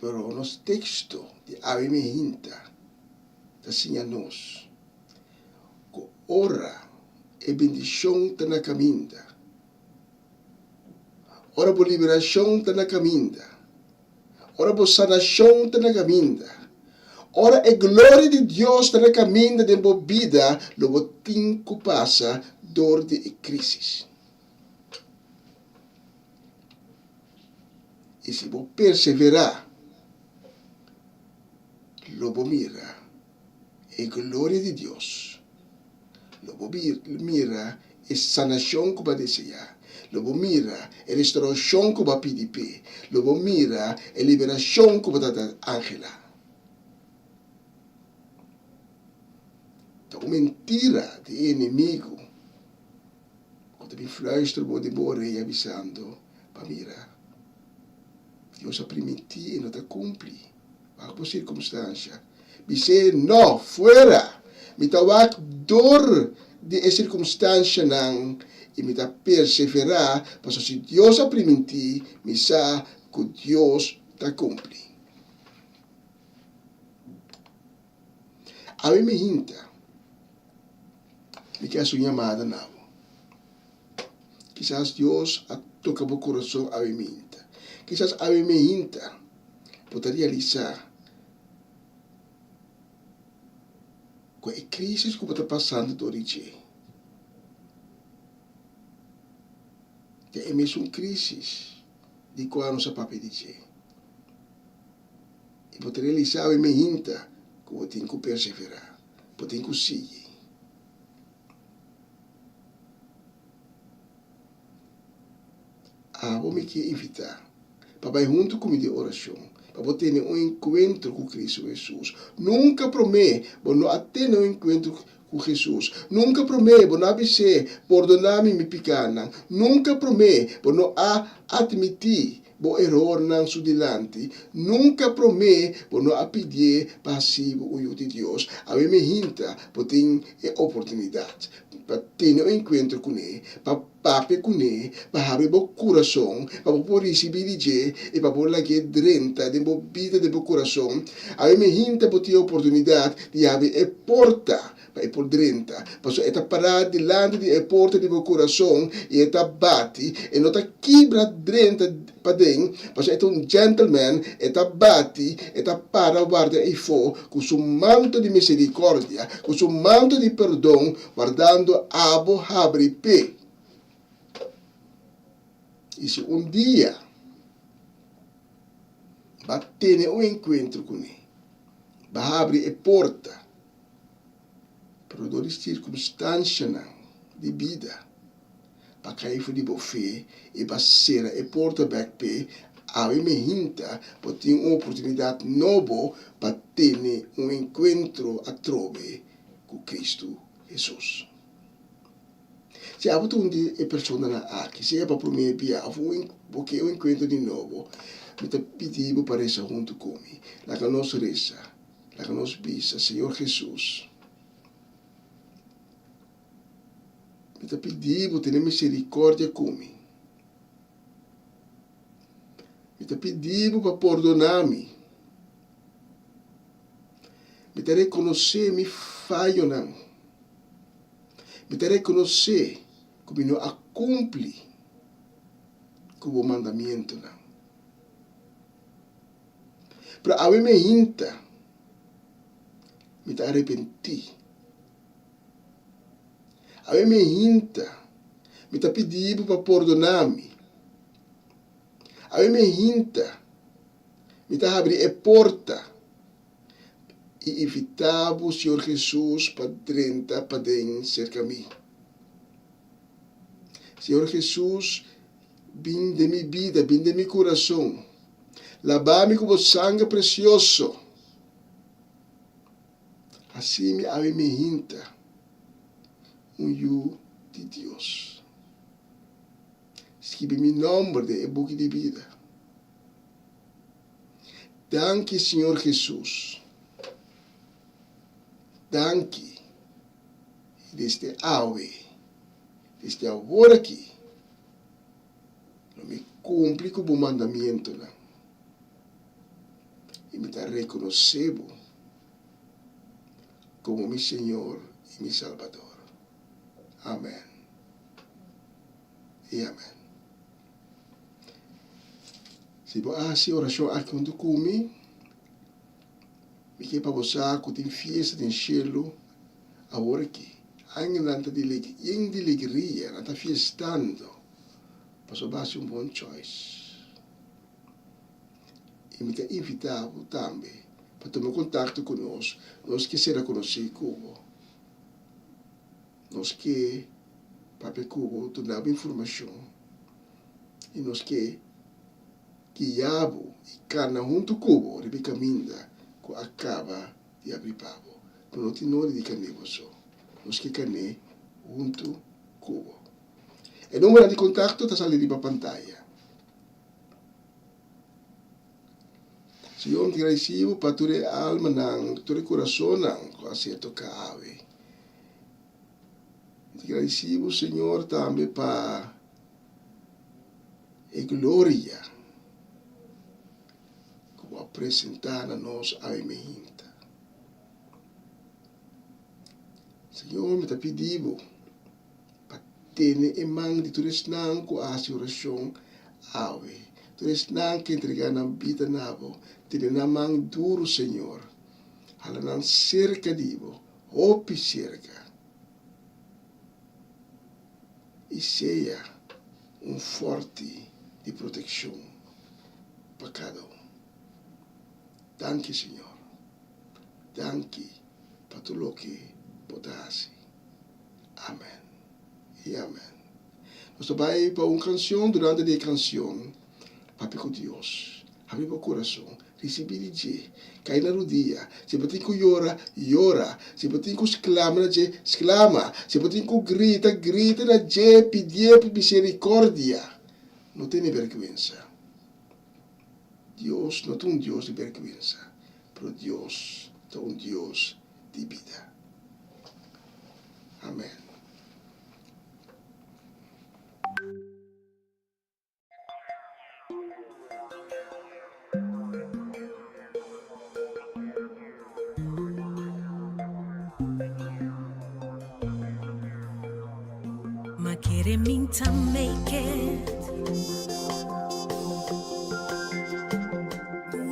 Pero nos texto de Ave Mehinta, assim a nós, que ora e bendição está na caminha. Ora por liberação está na caminha. Ora por sanação está na caminha. Ora a glória de Deus está na caminha de uma vida, logo tempo passa, dor de crise. E se vou perseverar, logo mira a glória de Deus. Logo mira a sanação que vai desejar. Logo mira a restauração que vai pedir pé. Logo mira a liberação que vai dar Ángela. Então, mentira de inimigo. Quando me fluistra, vou de boa rei avisando para mirar. Deus a permitir e não te cumprir. Por circunstância. Dizer, não, fora. Me tawak dor de circunstância não. E me ta perseverar. Mas se Deus a permitir, me sa que Deus te cumpre. A mim me hinta. Me quer sua chamada não. Quizás Deus a toca o coração a mim me hinta. Quizás a mim me hinta. Pode realizar com a crise que está passando do origem. É mesmo uma crise de qual não se pode dizer. E pode realizar a minha hinta que eu tenho que perseverar, eu tenho que seguir. Vou me invitar para ir junto comigo de oração. Para ter encontro com Cristo Jesus. Nunca promete, não ter encontro com Jesus. Nunca promete, não avisar, perdonar-me me picana. Nunca promete, não admitir, erro não su delante. Nunca promete, não pedir passivo o de Deus. A mim me hinta, para ter oportunidade. Para ter encontro com Ele, para pape com Ele, para abrir o coração, para poder receber de Ele, e para poder lagar dentro de uma vida de meu coração. A mim me hinta para ter oportunidade de abrir a porta para ir por dentro. Porque está parado delante da porta de meu coração e está bate, e não está quebra dentro para dentro, porque é um gentleman, está bate, está para guardar e for, com seu manto de misericórdia, com seu manto de perdão, guardando abo abre pé. E se dia vai ter um encontro com ele, vai abrir a porta para as circunstâncias de vida, para cair de bofé e para ser a porta back a me hinta para ter uma oportunidade nova para ter um encontro a trove com Cristo Jesus. Se há uma pessoa aqui, se é para o meu pia, porque eu encontro de novo, me está pedindo para estar junto comigo. Lá que nós reza, lá que nós bisa, Senhor Jesus. Me está pedindo ter misericórdia comigo. Me está pedindo para perdonar-me. Me está reconhecer me falho não. Me está reconhecer como não cumpre com o mandamento não. Para a me hinta, me está arrepentir. A me hinta, me está pedindo para perdonar-me. A me hinta, me está abrir a porta e evitar o Senhor Jesus para dentro, para dentro, cerca de mim. Senhor Jesus, vem de minha vida, vem de meu coração. Lavar-me com o sangue precioso. Assim me ave me hinta de Deus. Escreve meu nome de book de vida. Danke, Senhor Jesus. Danke. Desde agora aqui, não me cumpre com o mandamento, não. E me está reconhecendo como meu Senhor e meu Salvador. Amém. E amém. Se você faz oração aqui junto comigo, me quer para você que tem fiesta no céu, agora aqui. Ainda não está de alegria, não está fiestando. Para você um bom choice. E me está invitado também para tomar contato conosco. Nós que será conhecer Cuba. Nós que para Cuba tornar informação. E nós que guiabo e cana junto Cuba, de caminho que acaba de abrir pavo. Não tem nada de canevoso. Nós que cane junto Cuba. O número de contato está salindo para a pantalla. Senhor, te agradecemos para tua alma, teu coração, com acerto que ave. Te agradecemos, Senhor, também para a glória que vai apresentar a nós a emergência. Senhor, me está pedindo para ter em mão de tudo isso com a oração ave. Tudo isso que entregar na vida nabo, ter na mão duro, Senhor. Hala não cerca divo, hope cerca. E seja forte de proteção para cada um. Danke, Senhor. Danke para tudo o que podasse. Amém. E amém. Nós vamos para uma canção, durante a canção, papi com Deus. Abre o coração. Recebi de Deus. Cai na rodilha. Se você tem que llora. Se você tem que exclama, exclama. Se você tem que grita na Deus, pedir misericórdia. Não tem vergonha. Deus não é Deus de vergonha. Mas Deus é Deus de vida. Amém. Ma quiere minta make it.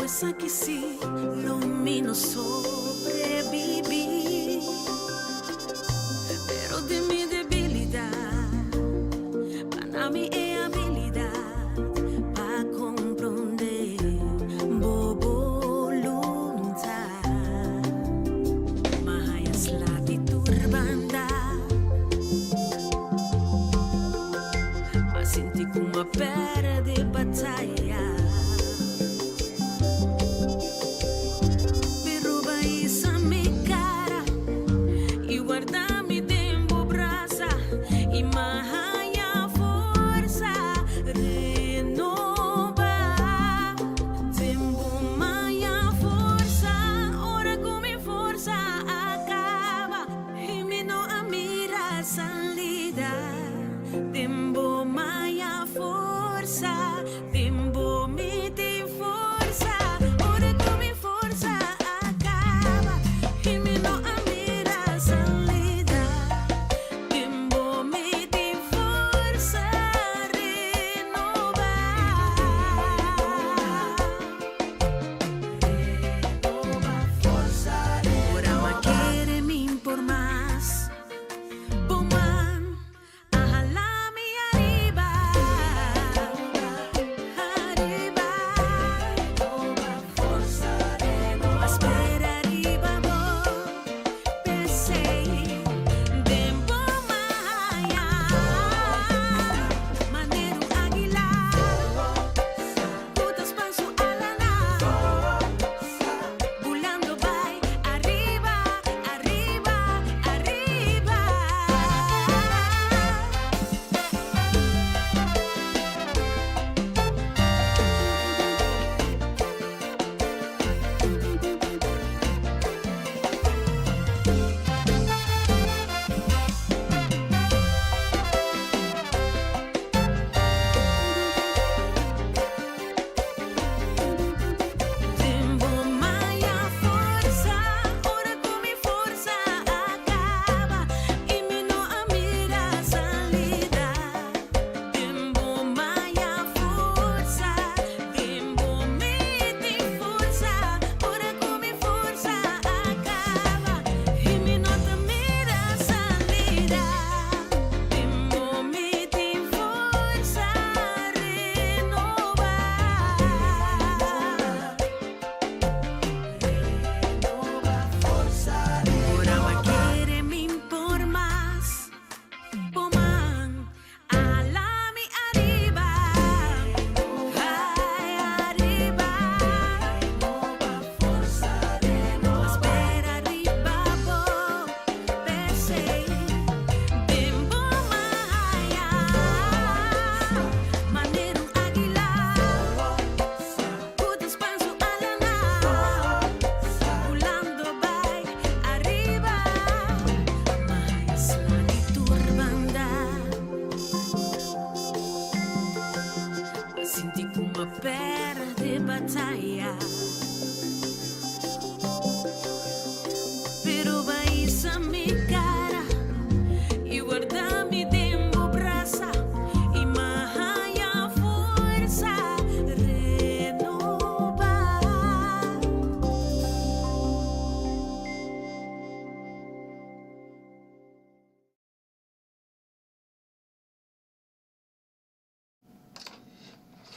Esa que sí, lo mío sobreviví. Pero de mi debilidad, para mí es habilidad.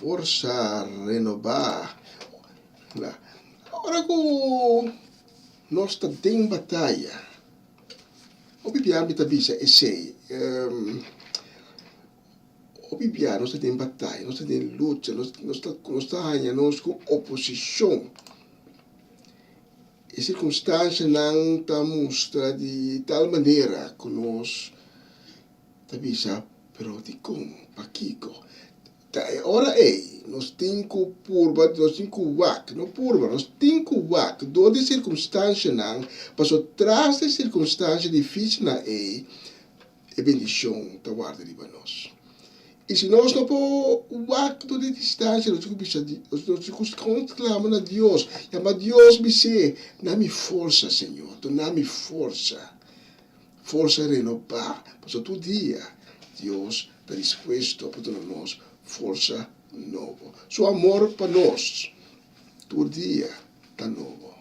força renovar. Agora que nós estamos em batalha, o Bíblia me avisa e sei, o Bíblia nós estamos em batalha, nós estamos em luta, nós estamos com oposição. E circunstância não está mostra de tal maneira que nós avisa, pero de como, para Kiko. Ora nós temos que purba, nós temos que wak, não purba, nós temos que wak, do de circunstância não, mas atrás de circunstância difícil na é bendição da guarda de nós. E se nós não podemos wak do de distância, nós temos que clamar a Deus, e a Deus me diz, dá-me força, Senhor, dá-me força, força renovar, mas todo dia, Deus está disposto para dar-nos força nova. Seu amor para nós, todo dia, está novo.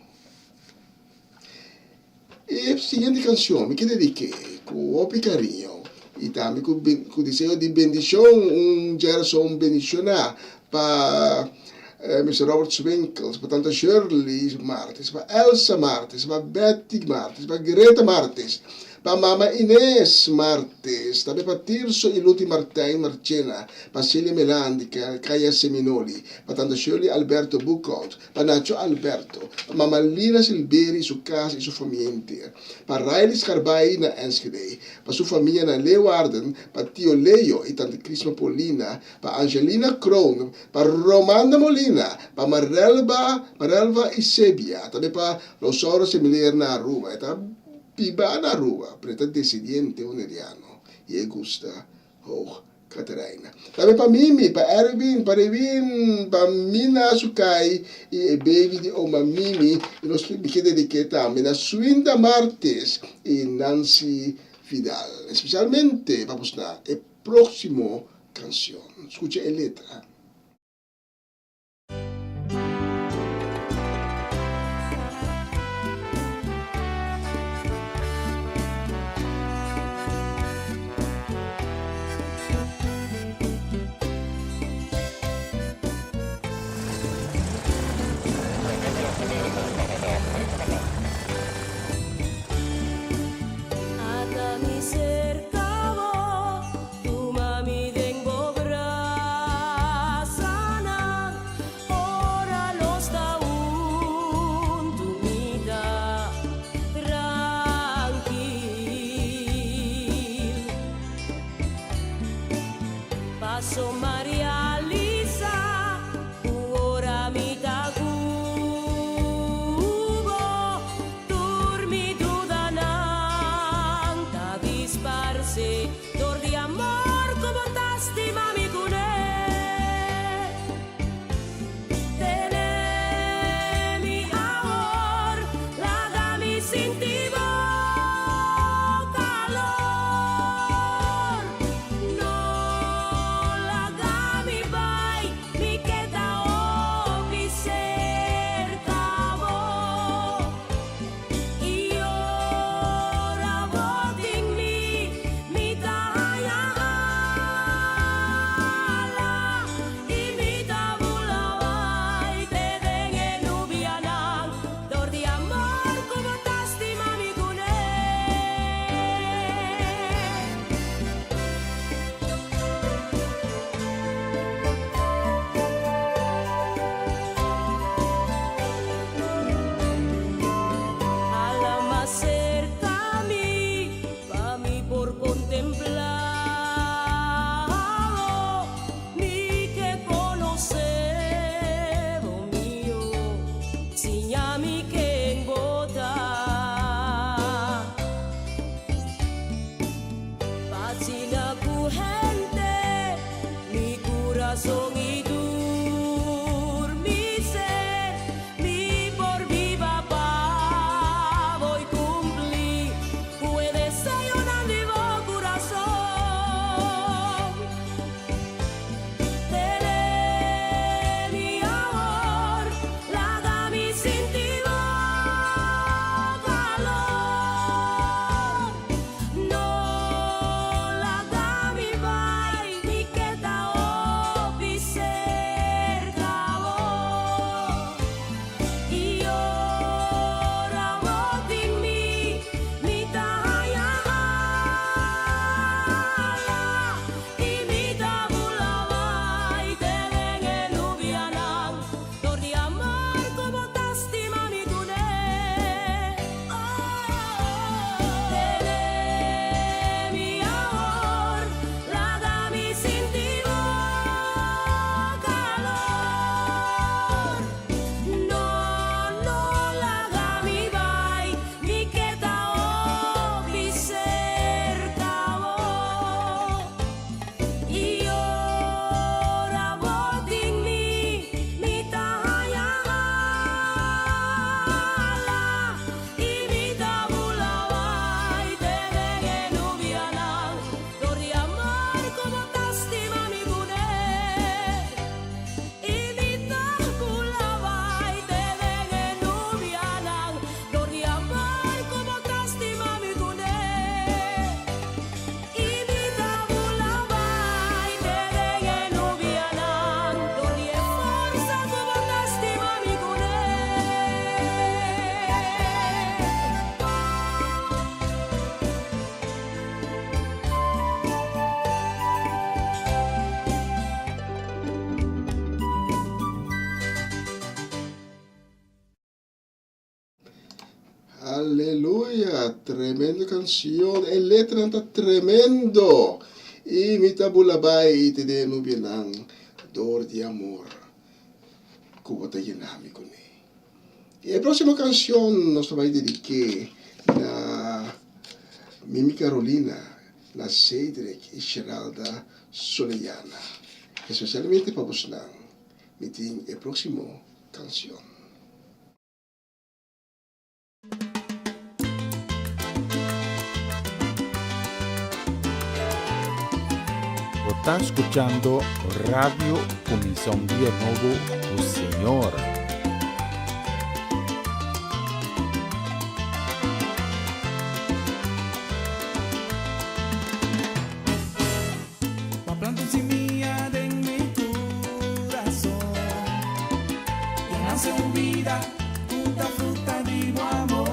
E a seguinte canção, me que dediquei, com o carinho, e também com o desejo de bendição, geração bendicionar para Mr. Robert Swinkels, para tanta Shirley Martins, para Elsa Martins, para Betty Martins, para Greta Martins, para Mama Inês Martins, também para Tirso e Luti Martin Marchena, para Celia Melandi, Caia Seminoli, para tanta Shirley Alberto Bucot, para Nacho Alberto, para Mama Lina Silberi, sua casa e sua família inteira, para Riley Scarbay na Enschede, para sua família na Leeuwarden, para Tio Leo e tanta Crisma Polina, para Angelina Kroon, para Romanda Molina, para Marelva e Sebia, também para Rosauro Semiler na Aruba, Piba na rua, preta decidiente uneriano, e gusta hoog Catarina. Também para Mimi, para Erwin, para Mina Sukai, e baby de Oma Mimi, e nós que dediquamos a Suinda Martes e Nancy Vidal. Especialmente, vamos na próximo canção. Escute a letra. Paso Maria Lisa, ora mi tagubo, dormi tu dananta disparse, dor di amor como tasti mami cune. Tenemi amor, la dami sintivo. Corazón y dormirse, mi por viva pa voy cumplir, puede ser un vivo corazón. Tele mi amor, la da mi sentivo calor, no la da mi vai, mi queda Aleluya, tremenda canción, el letra está tremendo. Y mi tabulabay te de nubianang dor de amor. Como te llenami con él. Y la próxima canción nos va a dedicar a Mimi Carolina, la Cedric y Geralda Soleyana. Especialmente para vos, meeting la próxima canción. Está escuchando Radio Comisión Día Nuevo, o Señor. La planta semilla en mi corazón y nace en vida toda fruta de amor.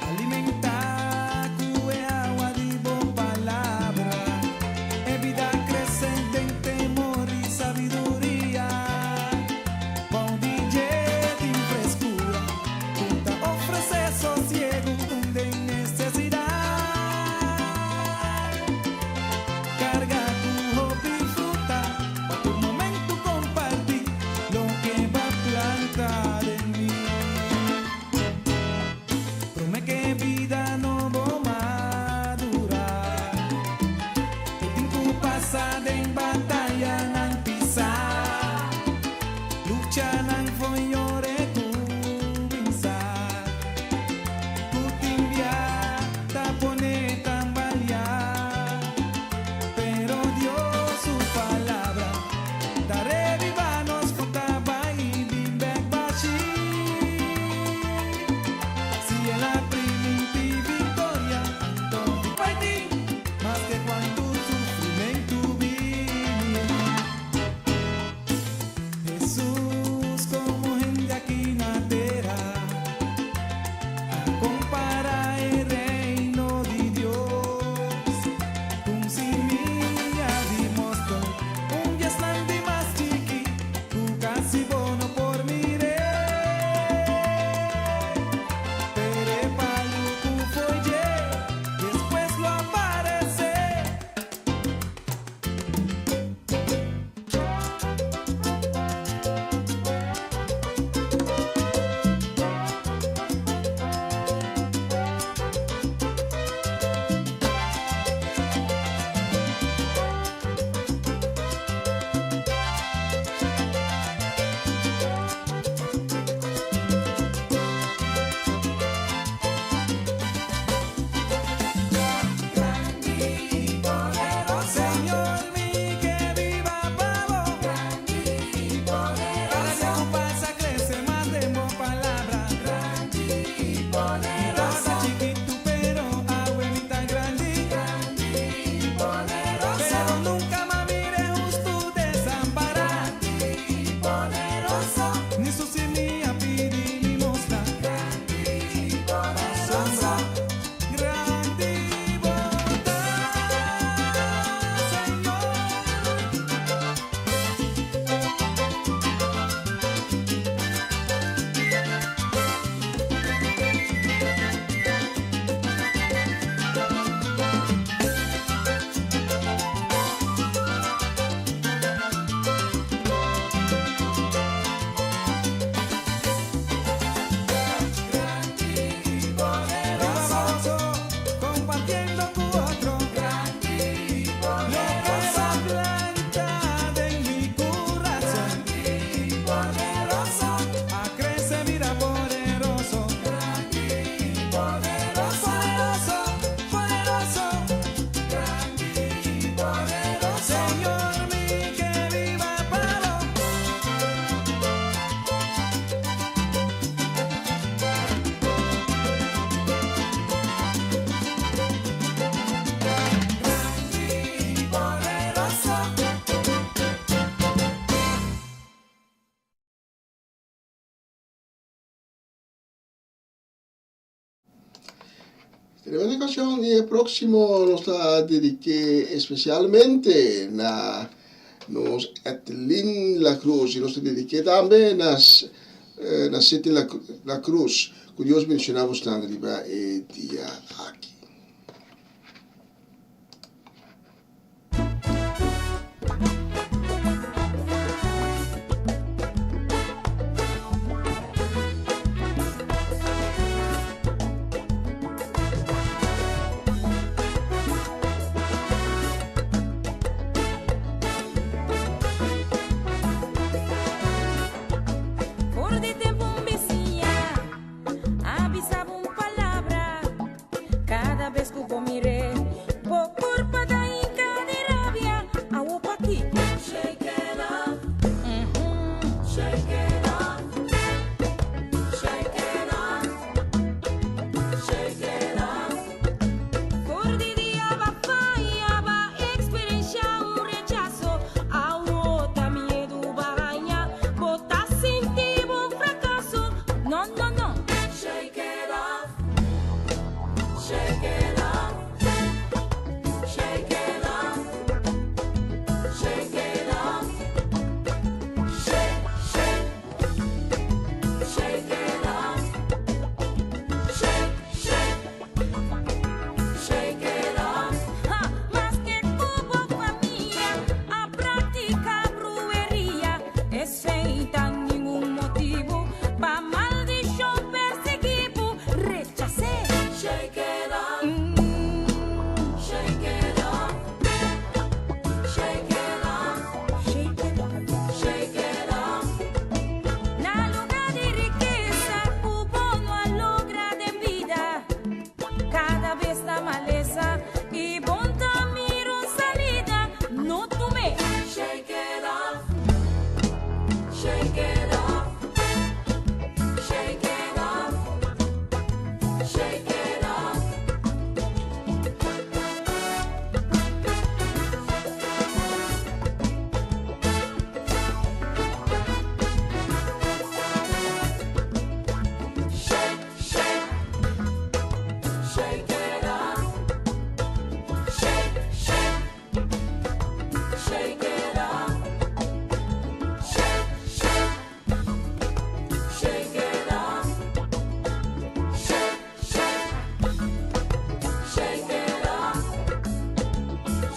Alimenta cue agua de boa palabra, e vida crescente en temor y sabiduría. Bom DJ de frescura, toda ofrece sosiego donde necesidad. Carga tu hobby fruta, para tu momento compartir lo que va a plantar en mí. Promete que vida no va a madurar. El tiempo pasa en batalla, no pisar. Lucha no fue llore comenzar. Tu timbia te pone tambalear. Pero Dios su palabra daré viva nos futaba y vive bachi. Si es la primitiva victoria, entonces para ti, más que cuando sufrimiento vive. Jesús como gente aquí na terra, a comparar el reino de Dios. Un simia dimostro, un yaslandi más chiqui, tu casi bono por mire. Pero palucu folle, después lo aparece. Señor mi que viva pavo, para que tu pasa crece más de mo palabra. Toda chiquito pero abuelita grande, pero nunca más mire justo desamparar. Ni su semilla pide limosna. Sombra grande y bondad, Señor. Poderoso, compartiendo con otro. Lo que la planta de mi corazón. A crece mira poderoso. Poderoso. Señor mi que viva palo. Tremenda canción y el próximo nos está dediqué especialmente a nos Etelín La Cruz y nos dediqué también a City La Cruz que Dios mencionamos tan arriba día aquí. Por de tempo vizinha avisava palavra cada vez que eu mirei por culpa da inca de rabia a opa aqui shake it off shake it off shake it off shake it off por de dia va experienciar rechazo a outra medo barranha botar sentir um fracasso no no no shake it off shake it off shake it off shake it off shake shake shake it off shake shake shake it off mas que cubo família a praticar brueria é sem dar nenhum motivo pra maldição perseguir rechacei shake it off shake it off shake it off shake it off shake it off na lugar de riqueza o bono a logra de vida cada vez da maleza e bom miro salida no tome shake it off shake it off shake it off shake it off shake shake shake it off shake shake shake it off shake shake shake it off shake shake shake it off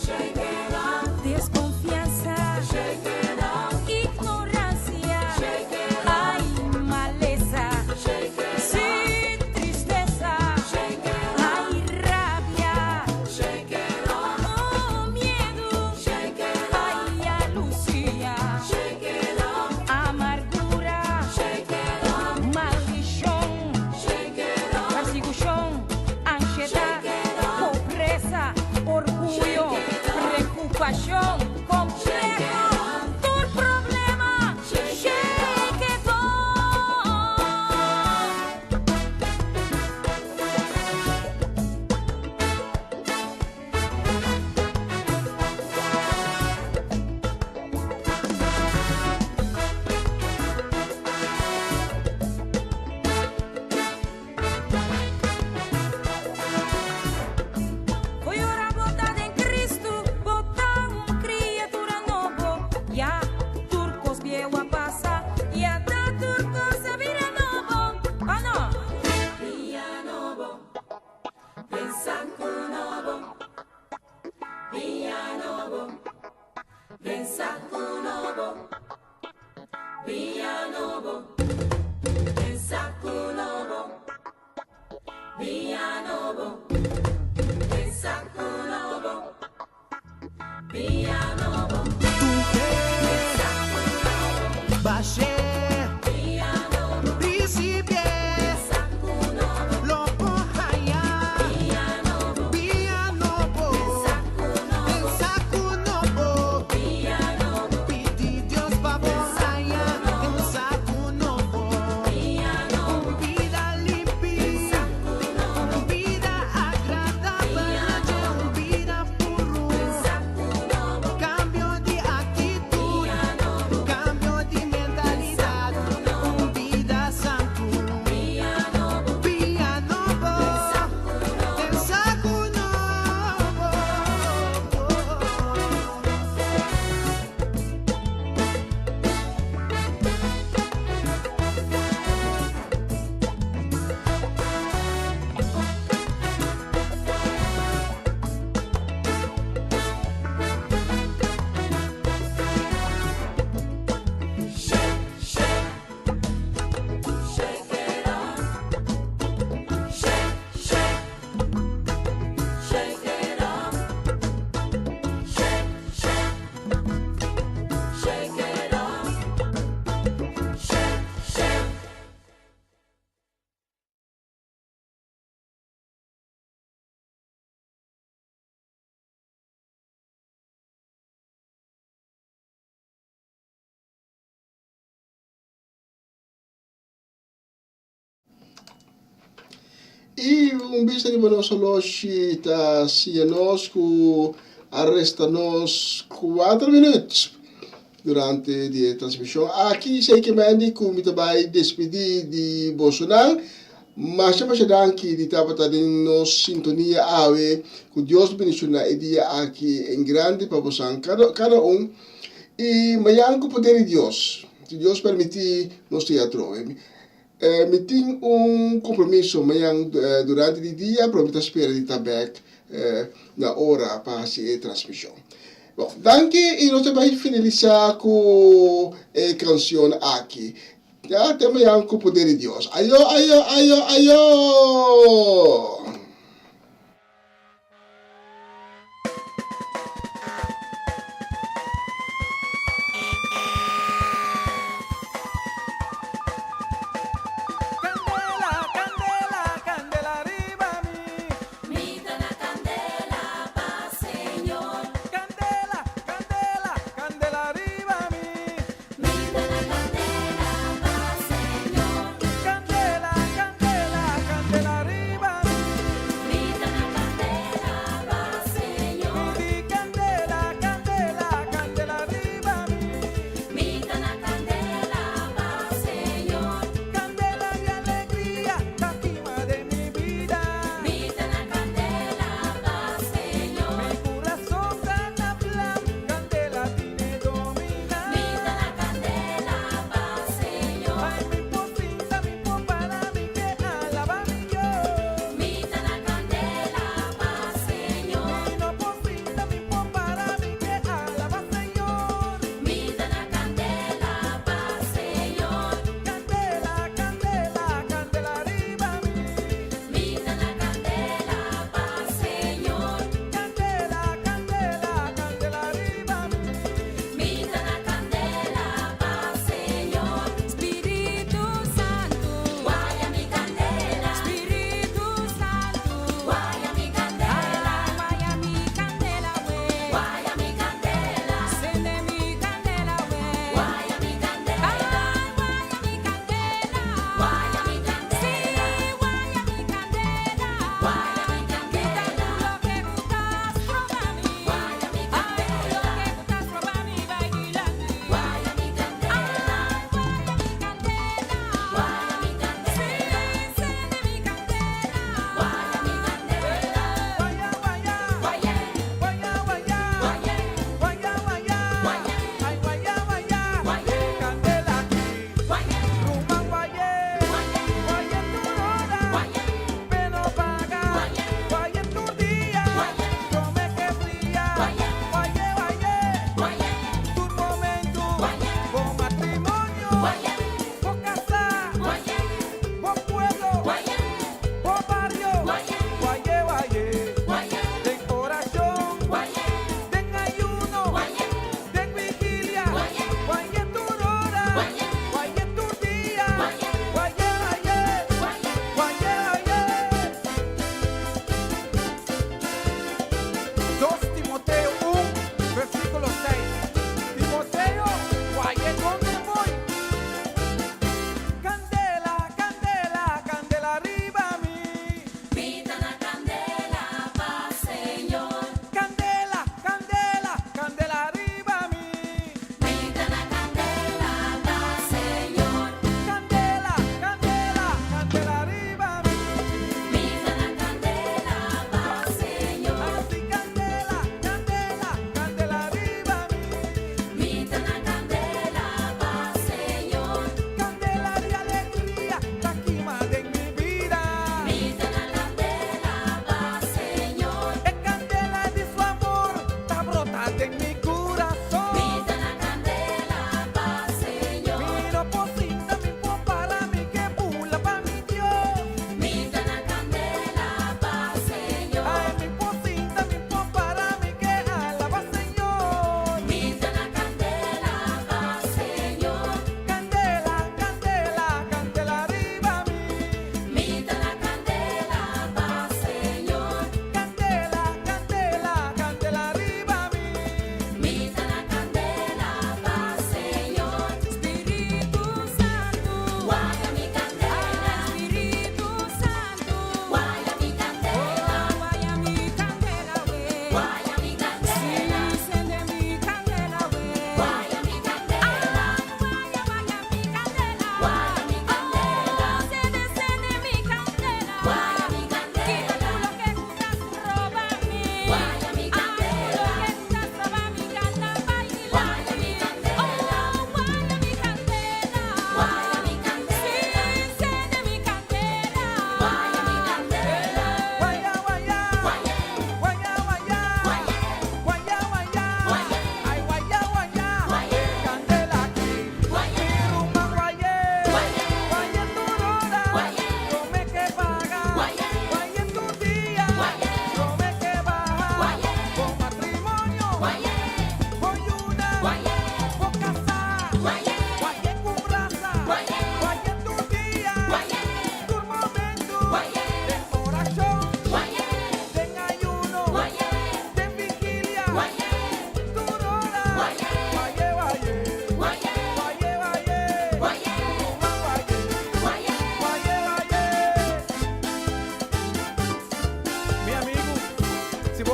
shake it off desconfiança shake it off ignorância shake it off ai maleza shake it off tristeza shake it off ai rabia shake it off medo shake it off ai alucia shake it off amargura shake it off maldição shake it off perseguição ansiedade pobreza orgulho preocupação complexo por problema shake it off foi hora botada em Cristo botar criatura novo ya turcos viejo a passa ya da turcos a vira novo ah no via novo pensaco novo via novo pensaco novo via novo pensaco novo via novo pensaco novo via novo Baixé, via novo príncipe, pensaco novo loco raia, via novo via novo, pensaco novo pensaco novo, via novo pedi Deus pra raia, pensaco novo. E um bicho de nós hoje tá se nós que arresta nós 4 minutos durante a transmissão. Aqui sei que me como vai despedir de Bolsonaro, mas chama que de estava em nossa sintonia ave que Deus bendicionar e dia aqui em grande para você cada e amanhã com o poder de Deus. Se Deus permitir, nós teatro. Me tenho compromisso amanhã durante o dia, prometo esperar de estar na hora para fazer a transmissão. Bom, danke e nós vamos finalizar com a canção aqui. Já temos com o poder de Deus. Ayo, ayo, ayo, ayo! Candela, candela, candela arriba a mí.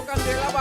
candela